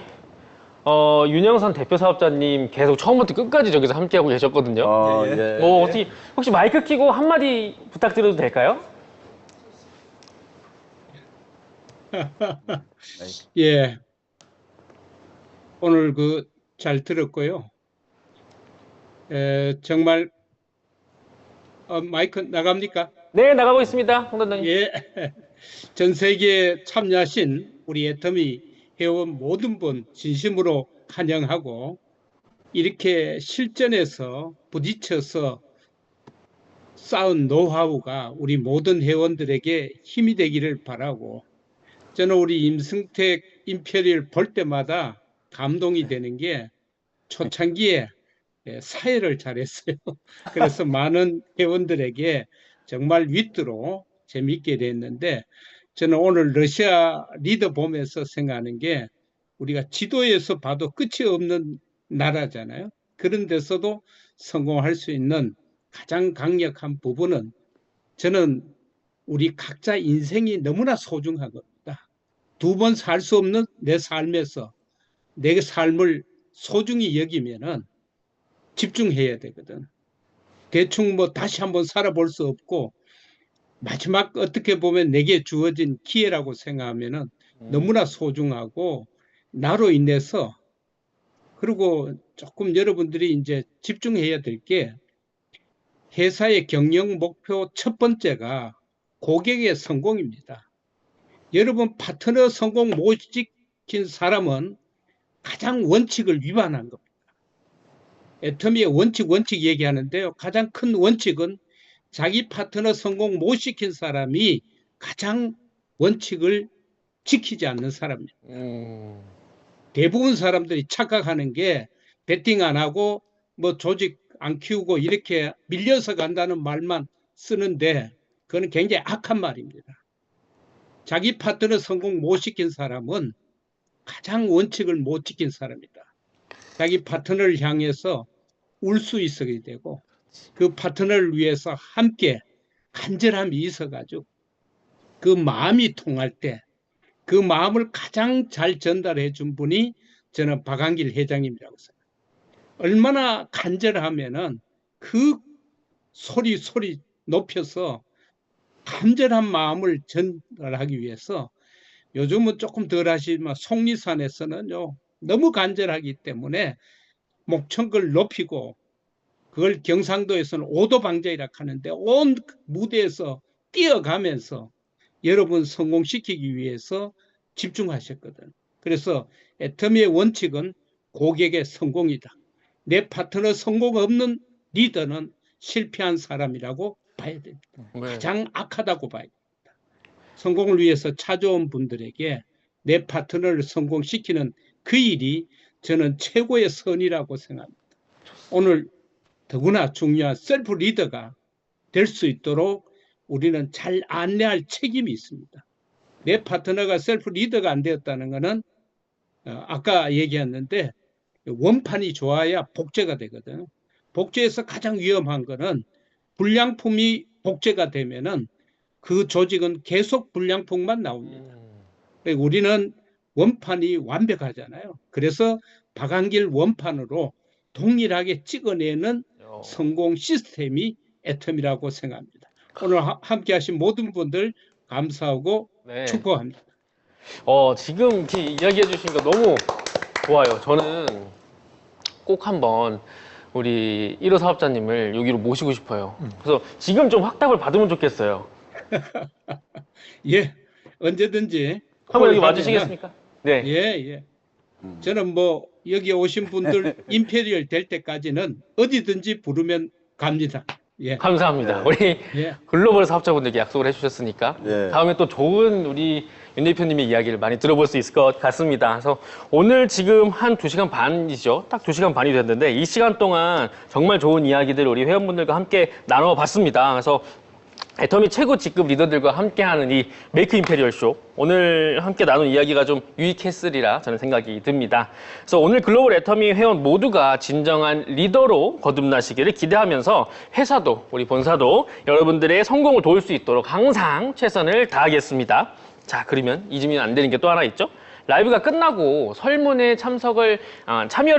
윤영선 대표 사업자님 계속 처음부터 끝까지 저기서 함께하고 계셨거든요. 예. 어떻게 혹시 마이크 켜고 한마디 부탁드려도 될까요? 예, 오늘 잘 들었고요. 정말 마이크 나갑니까? 네, 나가고 있습니다, 홍 단장님. 예, 전 세계에 참여하신 우리 애터미 회원 모든 분 진심으로 환영하고, 이렇게 실전에서 부딪혀서 쌓은 노하우가 우리 모든 회원들에게 힘이 되기를 바라고, 저는 우리 임승택 임페리얼 볼 때마다 감동이 되는 게 초창기에 사회를 잘했어요. 그래서 많은 회원들에게 정말 윗도로 재미있게 됐는데 저는 오늘 러시아 리더 보면서 생각하는 게 우리가 지도에서 봐도 끝이 없는 나라잖아요. 그런 데서도 성공할 수 있는 가장 강력한 부분은 저는 우리 각자 인생이 너무나 소중한 겁니다. 두 번 살 수 없는 내 삶에서 내 삶을 소중히 여기면은 집중해야 되거든. 대충 뭐 다시 한번 살아볼 수 없고 마지막 어떻게 보면 내게 주어진 기회라고 생각하면은 너무나 소중하고 나로 인해서 그리고 조금 여러분들이 이제 집중해야 될 게 회사의 경영 목표 첫 번째가 고객의 성공입니다. 여러분 파트너 성공 못 시킨 사람은 가장 원칙을 위반한 겁니다. 애터미의 원칙 얘기하는데요. 가장 큰 원칙은 자기 파트너 성공 못 시킨 사람이 가장 원칙을 지키지 않는 사람입니다. 대부분 사람들이 착각하는 게 배팅 안 하고 뭐 조직 안 키우고 이렇게 밀려서 간다는 말만 쓰는데 그건 굉장히 악한 말입니다. 자기 파트너 성공 못 시킨 사람은 가장 원칙을 못 지킨 사람이다. 자기 파트너를 향해서 울 수 있어야 되고 그 파트너를 위해서 함께 간절함이 있어가지고 그 마음이 통할 때 그 마음을 가장 잘 전달해 준 분이 저는 박한길 회장님이라고 생각합니다. 얼마나 간절하면은 그 소리 높여서 간절한 마음을 전달하기 위해서 요즘은 조금 덜 하시지만 속리산에서는요 너무 간절하기 때문에 목청을 높이고 그걸 경상도에서는 오도방자이라 하는데 온 무대에서 뛰어가면서 여러분 성공시키기 위해서 집중하셨거든. 그래서 애터미의 원칙은 고객의 성공이다. 내 파트너 성공 없는 리더는 실패한 사람이라고 봐야 됩니다. 가장 악하다고 봐야 됩니다. 성공을 위해서 찾아온 분들에게 내 파트너를 성공시키는 그 일이 저는 최고의 선이라고 생각합니다. 오늘 더구나 중요한 셀프 리더가 될 수 있도록 우리는 잘 안내할 책임이 있습니다. 내 파트너가 셀프 리더가 안 되었다는 것은 아까 얘기했는데 원판이 좋아야 복제가 되거든. 복제에서 가장 위험한 것은 불량품이 복제가 되면은 그 조직은 계속 불량품만 나옵니다. 우리는 원판이 완벽하잖아요. 그래서 박한길 원판으로 동일하게 찍어내는 성공 시스템이 애텀이라고 생각합니다. 오늘 함께 하신 모든 분들 감사하고 네. 축복합니다. 지금 이렇게 이야기해 주신 거 너무 좋아요. 저는 꼭 한번 우리 1호 사업자님을 여기로 모시고 싶어요. 그래서 지금 좀 확답을 받으면 좋겠어요. 예, 언제든지 한번 여기 콜 와주시겠습니까? 네. 예. 저는 뭐 여기 오신 분들 임페리얼 될 때까지는 어디든지 부르면 갑니다. 예. 감사합니다. 우리 예. 글로벌 사업자분들께 약속을 해주셨으니까 네. 다음에 또 좋은 우리 윤 대표님의 이야기를 많이 들어볼 수 있을 것 같습니다. 그래서 오늘 지금 한 2시간 반이죠. 딱 2시간 반이 됐는데 이 시간 동안 정말 좋은 이야기들 우리 회원분들과 함께 나눠봤습니다. 그래서 애터미 최고 직급 리더들과 함께하는 이 메이크 임페리얼 쇼 오늘 함께 나눈 이야기가 좀 유익했으리라 저는 생각이 듭니다. 그래서 오늘 글로벌 애터미 회원 모두가 진정한 리더로 거듭나시기를 기대하면서 회사도 우리 본사도 여러분들의 성공을 도울 수 있도록 항상 최선을 다하겠습니다. 자, 그러면 잊으면 안 되는 게 또 하나 있죠. 라이브가 끝나고 설문에 참여를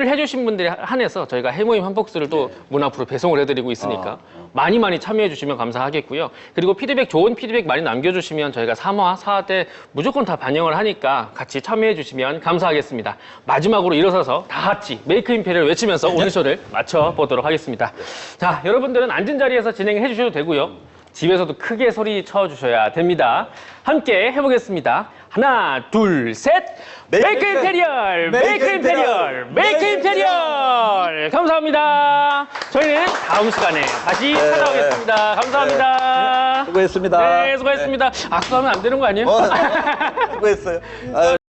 해주신 분들에 한해서 저희가 해모임 한 박스를 또 문 앞으로 배송을 해드리고 있으니까 많이 참여해 주시면 감사하겠고요. 그리고 좋은 피드백 많이 남겨주시면 저희가 3화, 4화 때 무조건 다 반영을 하니까 같이 참여해 주시면 감사하겠습니다. 마지막으로 일어서서 다 같이 메이크 임페리얼 외치면서 오늘 쇼를 마쳐보도록 하겠습니다. 자, 여러분들은 앉은 자리에서 진행해 주셔도 되고요. 집에서도 크게 소리 쳐주셔야 됩니다. 함께 해보겠습니다. 하나, 둘, 셋! 메이크 임페리얼! 메이크 임페리얼! 메이크 임페리얼! 감사합니다. 저희는 다음 시간에 다시 찾아오겠습니다. 감사합니다. 수고했습니다. 네, 수고했습니다. 악수하면 안 되는 거 아니에요? 수고했어요.